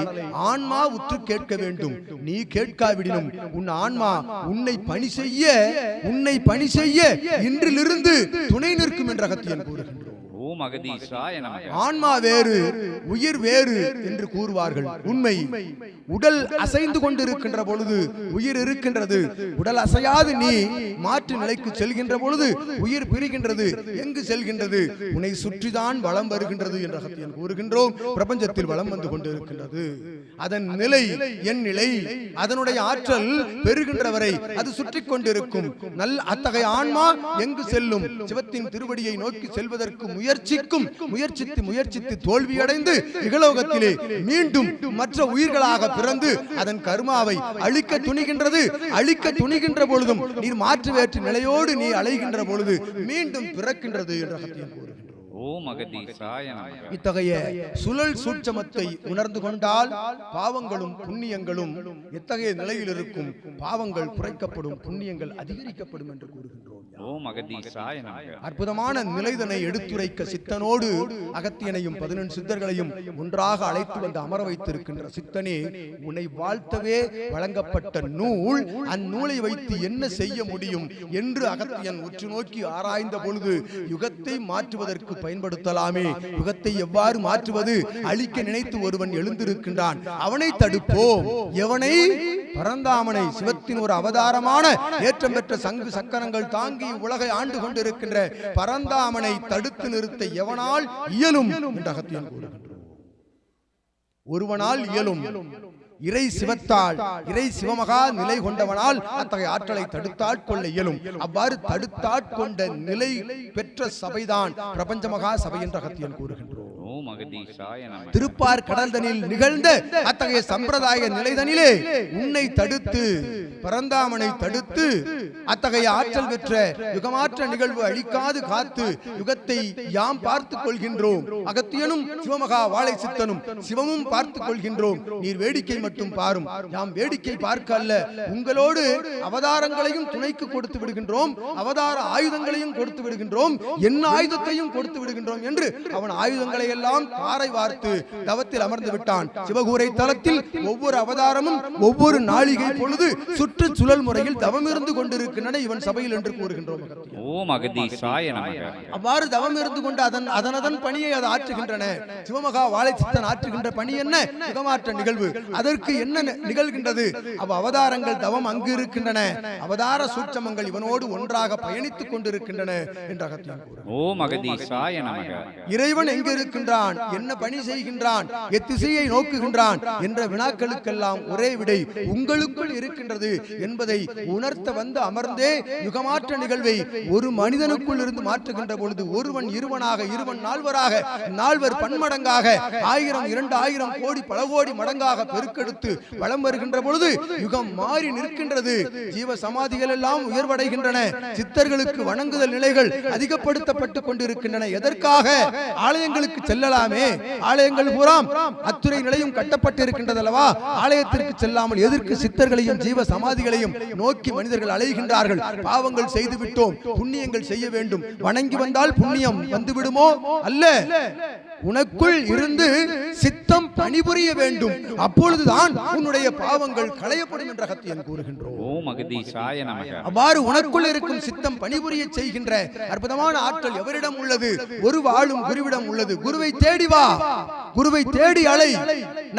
ஆன்மா உற்று கேட்க வேண்டும். நீ கேட்காவிடினும் உன் ஆன்மா உன்னை பணி செய்ய இன்றிலிருந்து துணை நிற்கும் என்ற அகத்தியன் கூறுகின்றோம். ஓம் அகதீசாய நமக. ஆன்மா வேறு, உயிர் வேறு என்று கூறுவார்கள். உண்மை, உடல் அசைந்து கொண்டிருக்கின்ற பொழுது உயிர் இருக்கின்றது. உடல் அசையாது நீ மாற்று நிலைக்கு செல்கின்ற பொழுது உயிர் பிரிகின்றது. எங்கு செல்கின்றது? உன்னை சுற்றிதான் வலம் வருகின்றது என்று அகத்தியன் கூறுகின்றோம். பிரபஞ்சத்தில் வலம் வந்து கொண்டிருக்கின்றது. அதன் நிலை என் நிலை, அதனுடைய ஆற்றல் பெறுகின்றவரை அது சுற்றி கொண்டிருக்கும். அத்தகைய ஆன்மா எங்கு செல்லும்? சிவத்தின் திருவடியை நோக்கி செல்வதற்கு முயற்சித்து தோல்வியடைந்து இகலோகத்திலே மீண்டும் மற்ற உயிர்களாக பிறந்து அதன் கர்மாவை அழிக்க துணிகின்ற பொழுதும் நீர் மாற்று வேற்று நிலையோடு நீ அலைகின்ற பொழுது மீண்டும் பிறக்கின்றது என்று அகத்தியன் கூறுகின்றோம். ஓம் அகதீசாய நமக. இத்தகைய சுழல் சூட்சமத்தை உணர்ந்து கொண்டால் பாவங்களும் புண்ணியங்களும் எத்தகைய நிலையில் இருக்கும்? பாவங்கள் குறைக்கப்படும், புண்ணியங்கள் அதிகரிக்கப்படும் என்று கூறுகின்றோம். ஓம் அகதீசாய நமக. அற்புதமான நிலைதனை எடுத்துரைக்க சித்தனோடு அகத்தியனையும் 11 சித்தர்களையும் ஒன்றாக அழைத்து வந்து அமர வைத்திருக்கின்ற சித்தனே, உன்னை வாழ்த்தவே வழங்கப்பட்ட நூல், அந்நூலை வைத்து என்ன செய்ய முடியும் என்று அகத்தியன் உற்று நோக்கி ஆராய்ந்த பொழுது யுகத்தை மாற்றுவதற்கு பயன்படுத்தலாமே. யுகத்தை எவ்வாறு மாற்றுவது? அழிக்க நினைத்து ஒருவன் எழுந்திருக்கின்றான், அவனை தடுப்போம். எவனை? பரந்தாமனை, சிவத்தின் ஒரு அவதாரமான ஏற்றம் பெற்ற சங்கு சக்கரங்கள் தாங்கி உலகை ஆண்டு கொண்டிருக்கின்ற பரந்தாமனை தடுத்து நிறுத்த எவனால் இயலும் என்று அகத்தியன் கூறுகின்றோம். ஒருவனால் இயலும். இறை சிவத்தால், இறை சிவமகா நிலை கொண்டவனால் அத்தகைய ஆற்றலை தடுத்தாட்கொள்ள இயலும். அவ்வாறு தடுத்தாட்கொண்ட நிலை பெற்ற சபைதான் பிரபஞ்ச மகா சபை என்று அகத்தியன் கூறுகின்றோம். ஓம் அகதீசாய நமக. திருப்பார் கடல்தனில் நிகழ்ந்த அத்தகைய சம்பிரதாய நிலைதனிலே உன்னை தடுத்து பரந்தாமனை தடுத்து அத்தகைய ஆற்றல் பெற்ற யுகமாற்ற நிகழ்வு அழிக்காது காத்து யுகத்தை யாம் பார்த்துக் கொள்கின்றோம். அகத்தியனும் சிவமகா வாழை சித்தனும் சிவமும் பார்த்துக் கொள்கின்றோம். நீர் வேடிக்கை மட்டும் பாரும். யாம் வேடிக்கை பார்க்க அல்ல, உங்களோடு அவதாரங்களையும் துணைக்கு கொடுத்து விடுகின்றோம், அவதார ஆயுதங்களையும் கொடுத்து விடுகின்றோம், என்ன ஆயுதத்தையும் கொடுத்து விடுகின்றோம் என்று அவன் ஆயுதங்களை எல்லாம் தாரை வார்த்து தவத்தில் அமர்ந்து விட்டான். சிவகூரை தலத்தில் ஒவ்வொரு அவதாரமும் ஒவ்வொரு நாளிகை பொழுது சுற்றுச்சுழல் முறையில் தவம் இருந்து கொண்டிருக்கின்றன இவன் சபையில் என்று கூறுகின்றோம். ஓம் அகதீசாய நமக. அவ்வாறு தவம் இருந்து கொண்டு அதன் பணியை அது ஆற்றுகின்றன. சிவமகா வாழை சித்தன் ஆற்றுகின்ற பணி என்ன? யுகமாற்ற நிகழ்வு. அதற்கு என்ன நிகழ்கின்றது? அவதாரங்கள் தவம் அங்கு இருக்கின்றன, அவதார சூட்சமங்கள் இவனோடு ஒன்றாக பயணித்துக் கொண்டிருக்கின்றன என்று அகத்தியன் கூறுகிறான். ஓம் அகதீசாய நமக. இறைவன் எங்கு இருக்கின்றான், என்ன பணி செய்கின்றான், எத்திசையை நோக்குகின்றான் என்ற வினாக்களுக்கெல்லாம் ஒரே விடை உங்களுக்குள் இருக்கின்றது என்பதை உணர்த்த வந்து அமர்ந்தே யுகமாற்ற நிகழ்வை ஒரு மனிதனுக்குள் இருந்து மாற்றுகின்ற பொழுது ஒருவன் இருவனாக, இருவன் நால்வராக, நால்வர் பன்மடங்காக, 1000 2000 கோடி பல கோடி மடங்காக பெருக்கெடுத்து வலம் வருகின்ற பொழுது யுகம் மாறி நிற்கின்றது. ஜீவ சமாதிகள் எல்லாம் உயர்வடைகின்றன. சித்தர்களுக்கு வணங்குதல் நிலைகள் அதிகப்படுத்தப்பட்டுக் கொண்டிருக்கின்றன. எதற்காக? ஆலயங்களுக்கு செல்லலாமே, ஆலயங்கள் பூராம் அத்துறை நிலையும் கட்டப்பட்டிருக்கின்றது அல்லவா? ஆலயத்திற்கு செல்லாமல் எதற்கு சித்தர்களையும் ஜீவ சமாதிகளையும் நோக்கி மனிதர்கள் அலைகின்றார்கள்? பாவங்கள் செய்து விட்டோம், புண்ணியங்கள் செய்ய வேண்டும். வணங்கி வந்தால் புண்ணியம் வந்து விடுமோ? அல்ல, உனக்குள் இருந்து சித்தம் பணிபுரிய வேண்டும். அப்பொழுதுதான் உன்னுடைய பாவங்கள் களையப்படும் என்ற அகத்தியன் கூறுகின்றோம். ஓம் அகதீசாய நமக. அவ்வாறு உனக்குள் இருக்கும் சித்தம் பணிபுரிய செய்கின்ற அற்புதமான ஆற்றல் எவரிடம் உள்ளது? ஒரு வாழும் குருவிடம் உள்ளது. குருவை தேடி வா, குருவை தேடி அலை.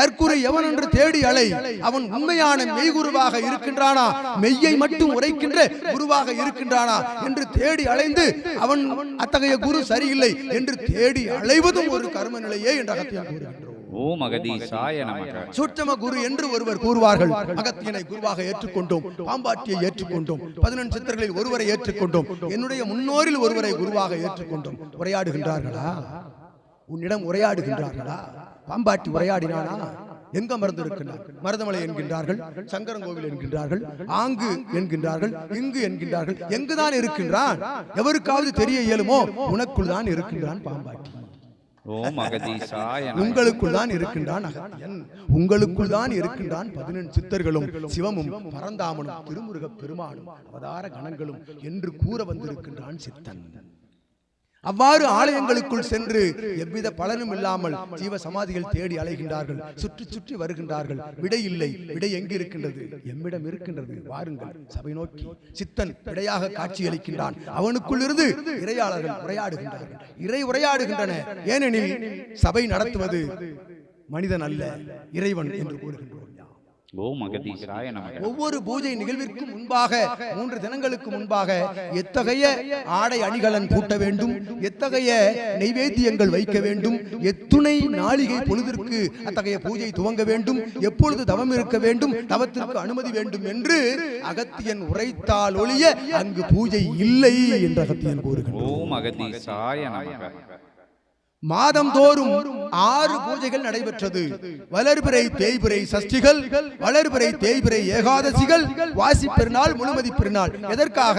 நற்குரு எவன் என்று தேடி அலை. அவன் உண்மையான மெய்குருவாக இருக்கின்றானா, மெய்யை மட்டும் உரைக்கின்ற குருவாக இருக்கின்றானா என்று தேடி அலைந்து அவன் அத்தகைய குரு சரியில்லை என்று தேடி அலைவதும் ஒரு கர்ம நிலையே என்று அகத்தியன் கூறுகின்றோம். ஓம் அகதீசாய நமக. சூட்சம குரு என்று ஒருவர் கூறுவார்கள். அகத்தியனை குருவாக ஏற்றுக்கொண்டோம், பாம்பாட்டியை ஏற்றுக்கொண்டோம், 14 சித்தர்களில் ஒருவரை ஏற்றுக்கொண்டோம், என்னுடைய முன்னோரில் ஒருவரை குருவாக ஏற்றுக்கொண்டோம். உரையாடுகின்றார்களா? உன்னிடம் உரையாடுகின்றார்களா? பாம்பாட்டி உரையாடினானா? எங்க மருந்து இருக்கின்றார்? மருதமலை என்கின்றார்கள், சங்கரங்கோவில் என்கின்றார்கள், ஆங்கு என்கின்றார்கள், இங்கு என்கின்றார்கள். எங்குதான் இருக்கின்றான்? எவருக்காவது தெரிய இயலுமோ? உனக்குள் தான் இருக்கின்றான் பாம்பாட்டி. ஓம் அகதீசாய நமக. உங்களுக்குள் தான் இருக்கின்றான் அகத்தியன், உங்களுக்குள் தான் இருக்கின்றான் 14 சித்தர்களும் சிவமும் பரந்தாமனும் திருமுருகப் பெருமானும் அவதார கணங்களும் என்று கூற வந்திருக்கின்றான் சித்தன். அவ்வாறு ஆலயங்களுக்குள் சென்று எவ்வித பலனும் இல்லாமல் ஜீவ சமாதிகள் தேடி அலைகின்றார்கள், சுற்றி சுற்றி வருகின்றார்கள். விடை இல்லை. விடை எங்கு இருக்கின்றது? எம்மிடம் இருக்கின்றது. வாருங்கள் சபை நோக்கி. சித்தன் விடையாக காட்சியளிக்கின்றான். அவனுக்குள் இருந்து இறையாளர்கள் உரையாடுகின்றார்கள், இறை உரையாடுகின்றன. ஏனெனில் சபை நடத்துவது மனிதன் அல்ல, இறைவன் என்று கூறுகின்றோம். ஓம் அகதீசாய நமக. ஒவ்வொரு பூஜை நிகழ்விற்கு முன்பாக 3 தினங்களுக்கு முன்பாக எத்தகைய ஆடை அணிகலன் பூட்ட வேண்டும், எத்தகைய நைவேத்தியங்கள் வைக்க வேண்டும், எத்துணை நாளிகை பொழுதிற்கு அத்தகைய பூஜை துவங்க வேண்டும், எப்பொழுது தவம் இருக்க வேண்டும், தவத்திற்கு அனுமதி வேண்டும் என்று அகத்தியன் உரைத்தால் ஒழிய அங்கு பூஜை இல்லை என்று அகத்தியன் கூறுகிறார். ஓம் அகதீசாய நமக. மாதந்தோறும் 6 பூஜைகள் நடைபெற்றது. வளர்பிறை தேய்பிறை சஷ்டிகள், வளர்பிறை தேய்பிறை ஏகாதசிகள், வாசி பெருநாள், முழுமதி பெருநாள். எதற்காக?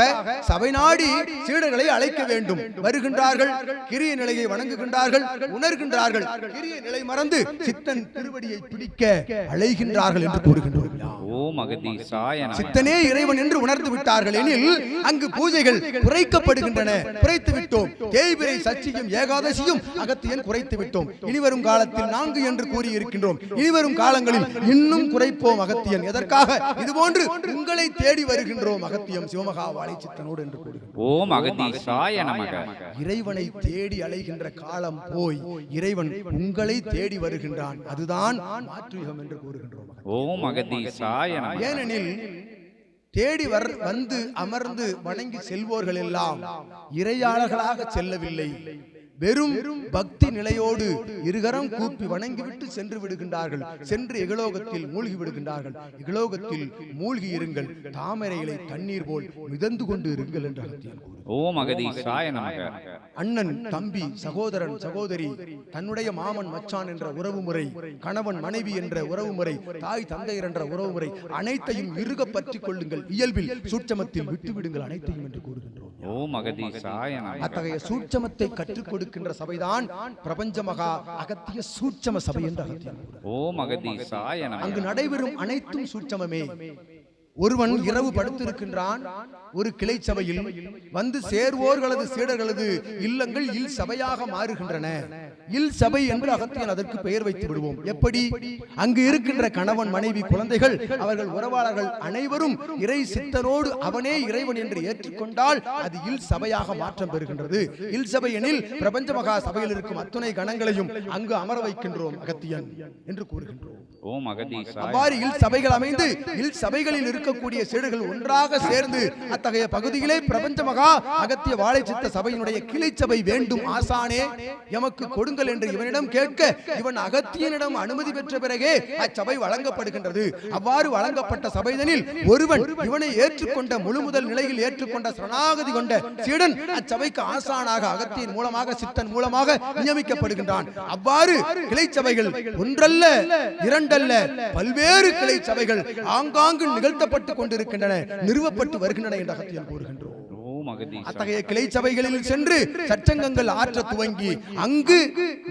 சபை நாடி சீடர்களை அழைக்க வேண்டும். வருகின்றார்கள், கிரிய நிலையை வணங்குகின்றார்கள், உணர்கின்றார்கள், கிரிய நிலை மறந்து சித்தன் திருவடியை பிடிக்க அழைகின்றார்கள் என்று கூறுகின்றோம். ஓம் அகதீசாய நமக. சித்தனே இறைவன் என்று உணர்ந்து விட்டார்கள் எனில் அங்கு பூஜைகள் குறைக்கப்படுகின்றன. குறைத்து விட்டோம். தேய்பிறை சஷ்டியும் ஏகாதசியும் அகத்தியன் குறைத்து விட்டோம். இனிவரும் காலத்தில் 4 என்று கூறி இருக்கின்றோம். இனிவரும் காலங்களில் இன்னும் குறைப்போம் அகத்தியன். எதற்காக? இதுபோன்று உங்களை தேடி வருகின்றோம் அகத்தியம் சிவமகா வாழை சித்தனோடு என்று கூறுகிறோம். ஓம் அகதீசாய நமக. இறைவனை தேடி அலைகின்ற காலம் போய் இறைவன் உங்களை தேடி வருகின்றான். அதுதான் மாற்றுயுகம் என்று கூறுகின்றோம். ஓம் அகதீசாய நமக. ஏனெனில் தேடி வந்து அமர்ந்து வணங்கி செல்வோர்கள் எல்லாம் இறையாளர்களாக செல்லவில்லை, வெறும் பக்தி நிலையோடு இருகரம் கூப்பி வணங்கிவிட்டு சென்று விடுகின்றார்கள். சென்று இகலோகத்தில் மூழ்கி விடுகின்றார்கள். இகலோகத்தில் மூழ்கி இருங்கள், தாமரைகளை தண்ணீர் போல் மிதந்து கொண்டு இருங்கள் என்று அகத்தியன் கூறுகிறார். ஓம் அகதீசாய நமக. அண்ணன் தம்பி சகோதரன் சகோதரி, தன்னுடைய மாமன் மச்சான் என்ற உறவு முறை, கணவன் மனைவி என்ற உறவு முறை, தாய் தந்தையர் என்ற உறவு முறை அனைத்தையும் இறுக பற்றிக் கொள்ளுங்கள், இயல்பில் சூட்சமத்தில் விட்டுவிடுங்கள் அனைத்தையும் என்று கூறுகின்றோம். ஓம் அகதீசாய நமக. அத்தகைய சூட்சமத்தை கற்றுக் கொடுக்கின்ற சபைதான் பிரபஞ்ச மகா அகத்திய சூட்சம சபை என்று அகத்தியன் கூறுகிறார். ஓம் அகதீசாய நமக. அங்கு நடைபெறும் அனைத்தும் சூட்சமமே. ஒருவன் இரவு படுத்திருக்கின்றான், ஒரு கிளை சபையில் வந்து சேர்வோர்களது சீடர்களது இல்லங்கள் இல் சபையாக மாறுகின்றன. இல் சபை என்று அகத்தியன் அதற்கு பெயர் வைத்து விடுவோம். எப்படி? அங்கு இருக்கின்ற கணவன் மனைவி குழந்தைகள் அவர்கள் உறவாளர்கள் அனைவரும் இறை சித்தனோடு அவனே இறைவன் என்று ஏற்றுக்கொண்டால் அது இல் சபையாக மாற்றம் பெறுகின்றது. இல் சபை எனில் பிரபஞ்ச மகா சபையில் இருக்கும் அத்துணை கணங்களையும் அங்கு அமர வைக்கின்றோம் அகத்தியன் என்று கூறுகின்றோம். ஓம் அகதீசாய. அவ்வாறு இல் சபைகள் அமைந்து இல் சபைகளில் இருக்கக்கூடிய சீடர்கள் ஒன்றாக சேர்ந்து அத்தகைய பகுதியிலே பிரபஞ்ச மகா அகத்திய வாழை சித்த சபையினுடைய கிளை சபை வேண்டும் ஆசானே எமக்கு கொடுங்கள் என்று இவனிடம் கேட்க, இவன் அகத்தியனிடம் அனுமதி பெற்ற பிறகே அச்சபை வழங்கப்படுகின்றது. அவ்வாறு வழங்கப்பட்ட சபைதனில் ஒருவன் இவனை ஏற்றுக்கொண்ட முழு முதல் நிலையில் ஏற்றுக்கொண்ட சரணாகதி கொண்ட சீடன் அச்சபைக்கு ஆசானாக அகத்தியின் மூலமாக சித்தன் மூலமாக நியமிக்கப்படுகின்றான். அவ்வாறு கிளை சபைகள் ஒன்றல்ல இரண்டல்ல பல்வேறு கிளை சபைகள் ஆங்காங்கு நிகழ்த்தப்பட்டுக் கொண்டிருக்கின்றன, நிறுவப்பட்டு வருகின்றன என்று அகத்தியன் கூறுகின்றோம். அத்தகைய கிளை சபைகளில் சென்று சச்சங்கங்கள் ஆற்ற துவங்கி அங்கு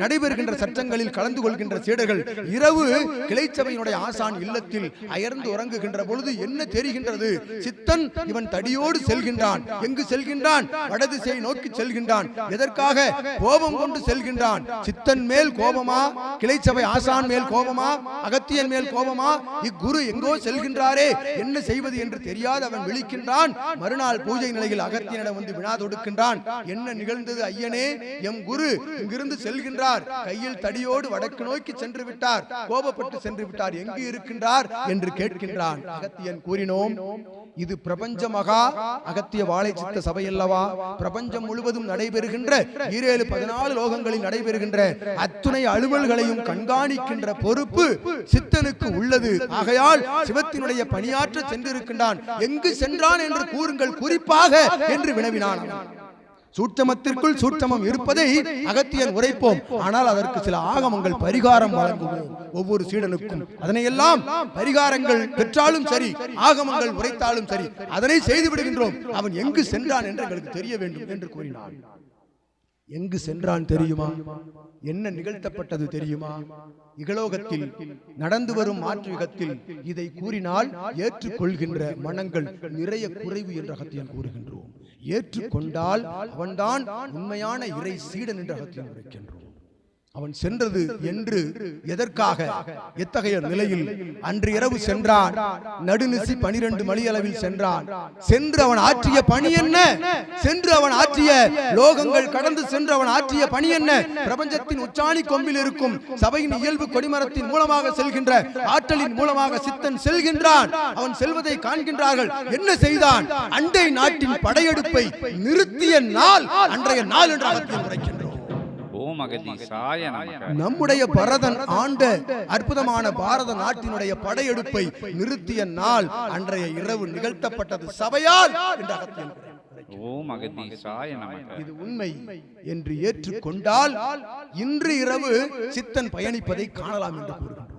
நடைபெறுகின்ற சச்சங்களில் கலந்து கொள்கின்ற சீடர்கள் இரவு கிளை சபையினுடைய ஆசான் இல்லத்தில் அயர்ந்து உறங்குகின்ற பொழுது என்ன தெரிகின்றது? சித்தன் இவன் தடியோடு செல்கின்றான். எங்கு செல்கின்றான்? வடதிசை நோக்கி செல்கின்றான். எதற்காக? கோபம் கொண்டு செல்கின்றான். சித்தன் மேல் கோபமா? கிளை சபை ஆசான் மேல் கோபமா? அகத்தியன் மேல் கோபமா? இக்குரு எங்கோ செல்கின்றாரே, என்ன செய்வது என்று தெரியாது அவன் விழிக்கின்றான். மறுநாள் பூஜை நிலையில் அகத்தியனிடம் வந்து வினா தொடுக்கின்றான். என்ன நிகழ்ந்தது ஐயனே? எம் குரு இங்கிருந்து செல்கின்றார், கையில் தடியோடு வடக்கு நோக்கி சென்று விட்டார், கோபப்பட்டு சென்று விட்டார், எங்கு இருக்கின்றார் என்று கேட்கின்றான். அகத்தியன் கூறினோம், இது பிரபஞ்ச மகா அகத்திய வாழை சித்த சபை அல்லவா? பிரபஞ்சம் முழுவதும் நடைபெறுகின்ற 14 லோகங்களில் நடைபெறுகின்ற அத்துணை அலுவல்களையும் கண்காணிக்கின்ற பொறுப்பு சித்தனுக்கு உள்ளது. ஆகையால் சிவத்தினுடைய பணியாற்ற சென்றிருக்கின்றான். எங்கு சென்றான் என்று கூறுங்கள் குறிப்பாக என்று வினவினான். சூட்சமத்திற்குள் சூட்சமம் இருப்பதை அகத்தியன் உரைப்போம், ஆனால் அதற்கு சில ஆகமங்கள் பரிகாரம் வழங்குவோம் ஒவ்வொரு சீடனுக்கும். அதனையெல்லாம் பரிகாரங்கள் பெற்றாலும் சரி, ஆகமங்கள் உரைத்தாலும் சரி, அதனை செய்து விடுகின்றோம். அவன் எங்கு சென்றான் என்று எங்களுக்கு தெரிய வேண்டும் என்று கூறினான். எங்கு சென்றான் தெரியுமா? என்ன நிகழ்த்தப்பட்டது தெரியுமா? இகலோகத்தில் நடந்து வரும் மாற்று யுகத்தில் இதை கூறினால் ஏற்றுக்கொள்கின்ற மனங்கள் நிறைய குறைவு என்று அகத்தியன் கூறுகின்றோம். ஏற்றுக்கொண்டால் அவன்தான் உண்மையான இறை சீடன் என்று அகத்தியன் உரைக்கின்றோம். அவன் சென்றது என்று எதற்காக, எத்தகைய நிலையில்? அன்று இரவு சென்றான், நடுநிசி 12 மணி அளவில் சென்றான். சென்று அவன் ஆற்றிய பணி என்ன? சென்று அவன் ஆற்றிய லோகங்கள் கடந்து சென்று அவன் ஆற்றிய பணி என்ன? பிரபஞ்சத்தின் உச்சாணி கொம்பில் இருக்கும் சபையின் இயல்பு கொடிமரத்தின் மூலமாக செல்கின்ற ஆற்றலின் மூலமாக சித்தன் செல்கின்றான். அவன் செல்வதை காண்கின்றார்கள். என்ன செய்தான்? அண்டை நாட்டின் படையெடுப்பை நிறுத்திய நாள் அன்றைய நாள் என்று அகத்தியன் உரைக்கின்றான். நம்முடைய பரதன் ஆண்ட அற்புதமான பாரத நாட்டினுடைய படையெடுப்பை நிறுத்திய நாள் அன்றைய இரவு நிகழ்த்தப்பட்டது சபையால் என்று அகத்தியன். இது உண்மை என்று ஏற்றுக்கொண்டால் இன்று இரவு சித்தன் பயணிப்பதை காணலாம் என்று கூறுகின்றோம்.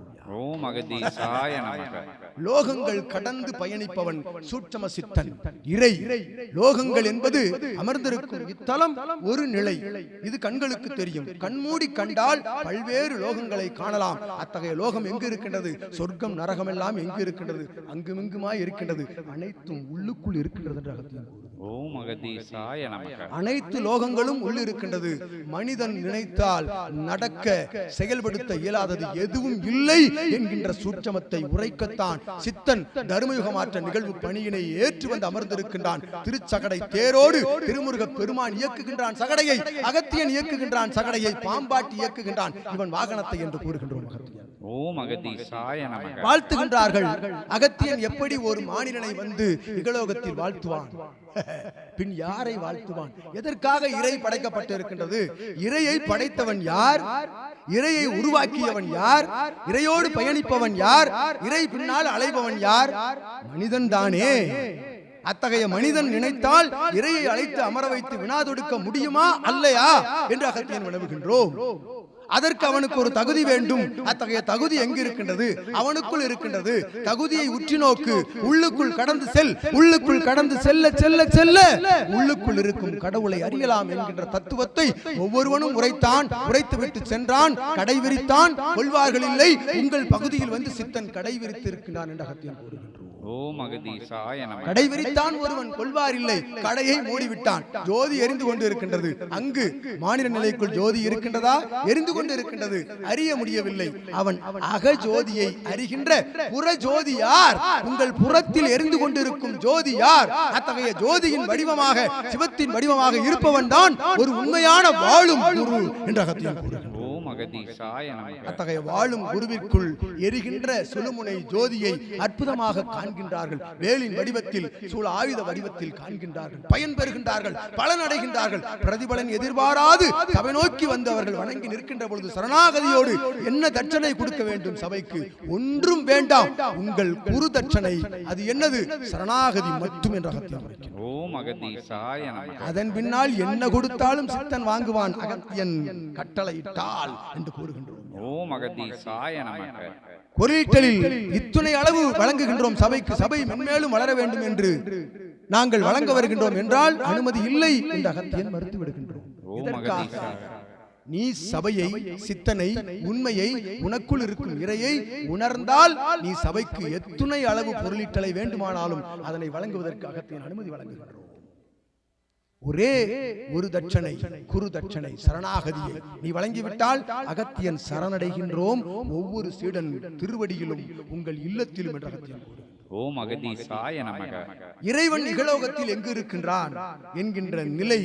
லோகங்கள் கடந்து பயணிப்பவன் சூட்சம சித்தன் இறை. லோகங்கள் என்பது அமர்ந்திருக்கும் இத்தலம் ஒரு நிலை, இது கண்களுக்கு தெரியும். கண்மூடி கண்டால் பல்வேறு லோகங்களை காணலாம். அத்தகைய லோகம் எங்கு இருக்கின்றது? சொர்க்கம் நரகம் எல்லாம் எங்கு இருக்கின்றது? அங்குமிங்குமாய் இருக்கின்றது. அனைத்தும் உள்ளுக்குள் இருக்கின்றது என்று அகத்தியன். அனைத்து லோகங்களும் உள்ளிருக்கின்றது. மனிதன் நினைத்தால் நடக்க செயல்படுத்த இயலாதது எதுவும் இல்லை என்கின்ற சூட்சமத்தை உரைக்கத்தான் சித்தன் தர்மயுகமாற்ற நிகழ்வு பணியினை ஏற்று வந்து அமர்ந்திருக்கின்றான். திருச்சகடை தேரோடு திருமுருக பெருமான் இயக்குகின்றான் சகடையை, அகத்தியன் இயக்குகின்றான் சகடையை, பாம்பாட்டி இயக்குகின்றான் இவன் வாகனத்தை என்று கூறுகின்றோம். ஓம் அகதீசாய நமக. வாழ்த்துகின்றார்கள். அகத்தியன் எப்படி ஒரு மானிடனை வந்து இகலோகத்தில் வாழ்த்துவான்? பின் யாரை வாழ்த்துவான்? எதற்காக இறை படைக்கப்பட்டிருக்கின்றது? இறையை படைத்தவன் யார்? இறையை உருவாக்கியவன் யார்? இறையோடு பயணிப்பவன் யார்? இறை பின்னால் அலைபவன் யார்? மனிதன் தானே. அத்தகைய மனிதன் நினைத்தால் இறையை அழைத்து அமர வைத்து வினா தொடுக்க முடியுமா அல்லையா என்று அகத்தியன் வினவுகின்றோம். அதற்கு அவனுக்கு ஒரு தகுதி வேண்டும். அத்தகைய தகுதி எங்கு இருக்கின்றது? அவனுக்குள் இருக்கின்றது. தகுதியை உற்று நோக்கு. உள்ளுக்குள் கடந்து செல். உள்ளுக்குள் கடந்து செல்ல செல்ல செல்ல உள்ளுக்குள் இருக்கும் கடவுளை அறியலாம் என்கின்ற தத்துவத்தை ஒவ்வொருவனும் உரைத்து விட்டு சென்றான். கடை விரித்தான். கொள்வார்கள் இல்லை. உங்கள் பகுதியில் வந்து சித்தன் கடை விரித்து இருக்கின்றான் என்று அகத்தியன் கூறுகின்றோம். ஓம் அகதீசாய நமக. கடை விரித்தான் ஒருவன், கொள்வார் இல்லை. கடையை மூடிவிட்டான். ஜோதி எரிந்து கொண்டு இருக்கின்றது. அங்கு மாநில நிலைக்குள் ஜோதி இருக்கின்றதா? எரிந்து கொண்டு இருக்கின்றது. அறிய முடியவில்லை. அவன் அக ஜோதியை அறிகின்ற புற ஜோதி யார்? உங்கள் புறத்தில் எரிந்து கொண்டிருக்கும் ஜோதி யார்? அத்தகைய ஜோதியின் வடிவமாக, சிவத்தின் வடிவமாக இருப்பவன் தான் ஒரு உண்மையான வாழும் குரு என்று அகத்தியன் கூறுகின்றான். ஓம் அகதீசாய நமக. அத்தகைய வாழும் குருவிற்குள் எரிகின்ற சுழுமுனை ஜோதியை அற்புதமாக காண்கின்றார்கள். வேலின் வடிவத்தில், சூழ ஆயுத வடிவத்தில் காண்கின்றார்கள். பயன் பெறுகின்றார்கள். பலன் அடைகின்றார்கள். பிரதிபலன் எதிர்பாராது சபை நோக்கி வந்தவர்கள் வணங்கி நிற்கின்ற பொழுது சரணாகதியோடு என்ன தட்சணை கொடுக்க வேண்டும்? சபைக்கு ஒன்றும் வேண்டாம். உங்கள் குரு தட்சணை அது என்னது? சரணாகதி மட்டும் என்ற அகத்தியன் உரைக்கின்றார். ஓம் அகதீசாய நமக. அதன் பின்னால் என்ன கொடுத்தாலும் சித்தன் வாங்குவான். அகத்தியன் கட்டளையிட்டால் என்று கூறுகின்றோம். ஓம் அகதீசாய நமக. பொருளீட்டலில் இத்துணை அளவு வழங்குகின்றோம் சபைக்கு. சபை மென்மேலும் வளர வேண்டும் என்று நாங்கள் வழங்க வருகின்றோம் என்றால் அனுமதி இல்லை என்று அகத்தியன் மறுத்து விடுகின்றோம். இதற்காக நீ சபையை, சித்தனை, உண்மையை, உனக்குள் இருக்கும் இறையை உணர்ந்தால் நீ சபைக்கு எத்துணை அளவு பொருளீட்டலை வேண்டுமானாலும் அதனை வழங்குவதற்கு அகத்தியன் அனுமதி வழங்குகின்றோம். ஒரே ஒரு தட்சணை, குரு தட்சணை, சரணாகதியை நீ வழங்கிவிட்டால் அகத்தியன் சரணடைகின்றோம். ஒவ்வொரு சீடன் திருவடியிலும் உங்கள் இல்லத்திலும் என்று அகத்தியன் கூறுகின்றார். ஓம் அகதீசாய நமக. இறைவன் இகலோகத்தில் எங்கு இருக்கின்றான் என்கின்ற நிலை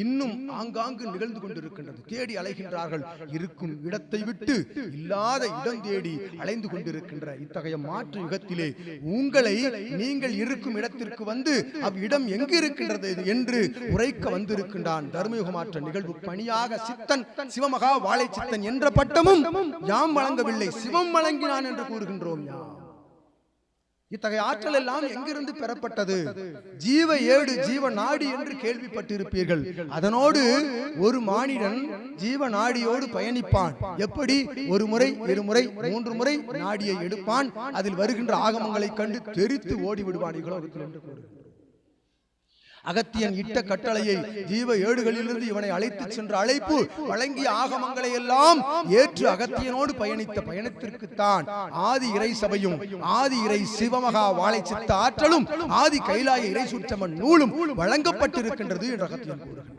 இன்னும் ஆங்காங்கு நிகழ்ந்து கொண்டிருக்கின்றது. தேடி அலைகின்றார்கள். இருக்கும் இடத்தை விட்டு இல்லாத இடம் தேடி அலைந்து கொண்டிருக்கின்ற இத்தகைய மாற்று யுகத்திலே உங்களை நீங்கள் இருக்கும் இடத்திற்கு வந்து அவ்விடம் எங்கு இருக்கின்றது என்று உரைக்க வந்திருக்கின்றான். தர்மயுக மாற்ற நிகழ்வு பணியாக சித்தன், சிவமகா வாழை சித்தன் என்ற பட்டமும் யாம் வழங்கவில்லை, சிவம் வழங்கினான் என்று கூறுகின்றோம். இத்தகைய ஆற்றல் எல்லாம் எங்கிருந்து பெறப்பட்டது? ஜீவ ஏடு, ஜீவ நாடி என்று கேள்விப்பட்டிருப்பீர்கள். அதனோடு ஒரு மானிடன் ஜீவ நாடியோடு பயணிப்பான். எப்படி? ஒரு முறை, இருமுறை, 3 முறை நாடியை எடுப்பான். அதில் வருகின்ற ஆகமங்களை கண்டு தெரித்து ஓடிவிடுவான் இகலோகத்தில் என்று கூறுகிறார். அகத்தியன் இட்ட கட்டளையை ஜீவ ஏடுகளிலிருந்து இவனை அழைத்து சென்ற அழைப்பு வழங்கிய ஆகமங்களை எல்லாம் ஏற்று அகத்தியனோடு பயணித்த பயணத்திற்குத்தான் ஆதி இறை சபையும், ஆதி இறை சிவமகா வாழை சித்த ஆற்றலும், ஆதி கைலாய இறை சுற்றமன் நூலும் வழங்கப்பட்டிருக்கின்றது என்று அகத்தியன் கூறுகிறார்.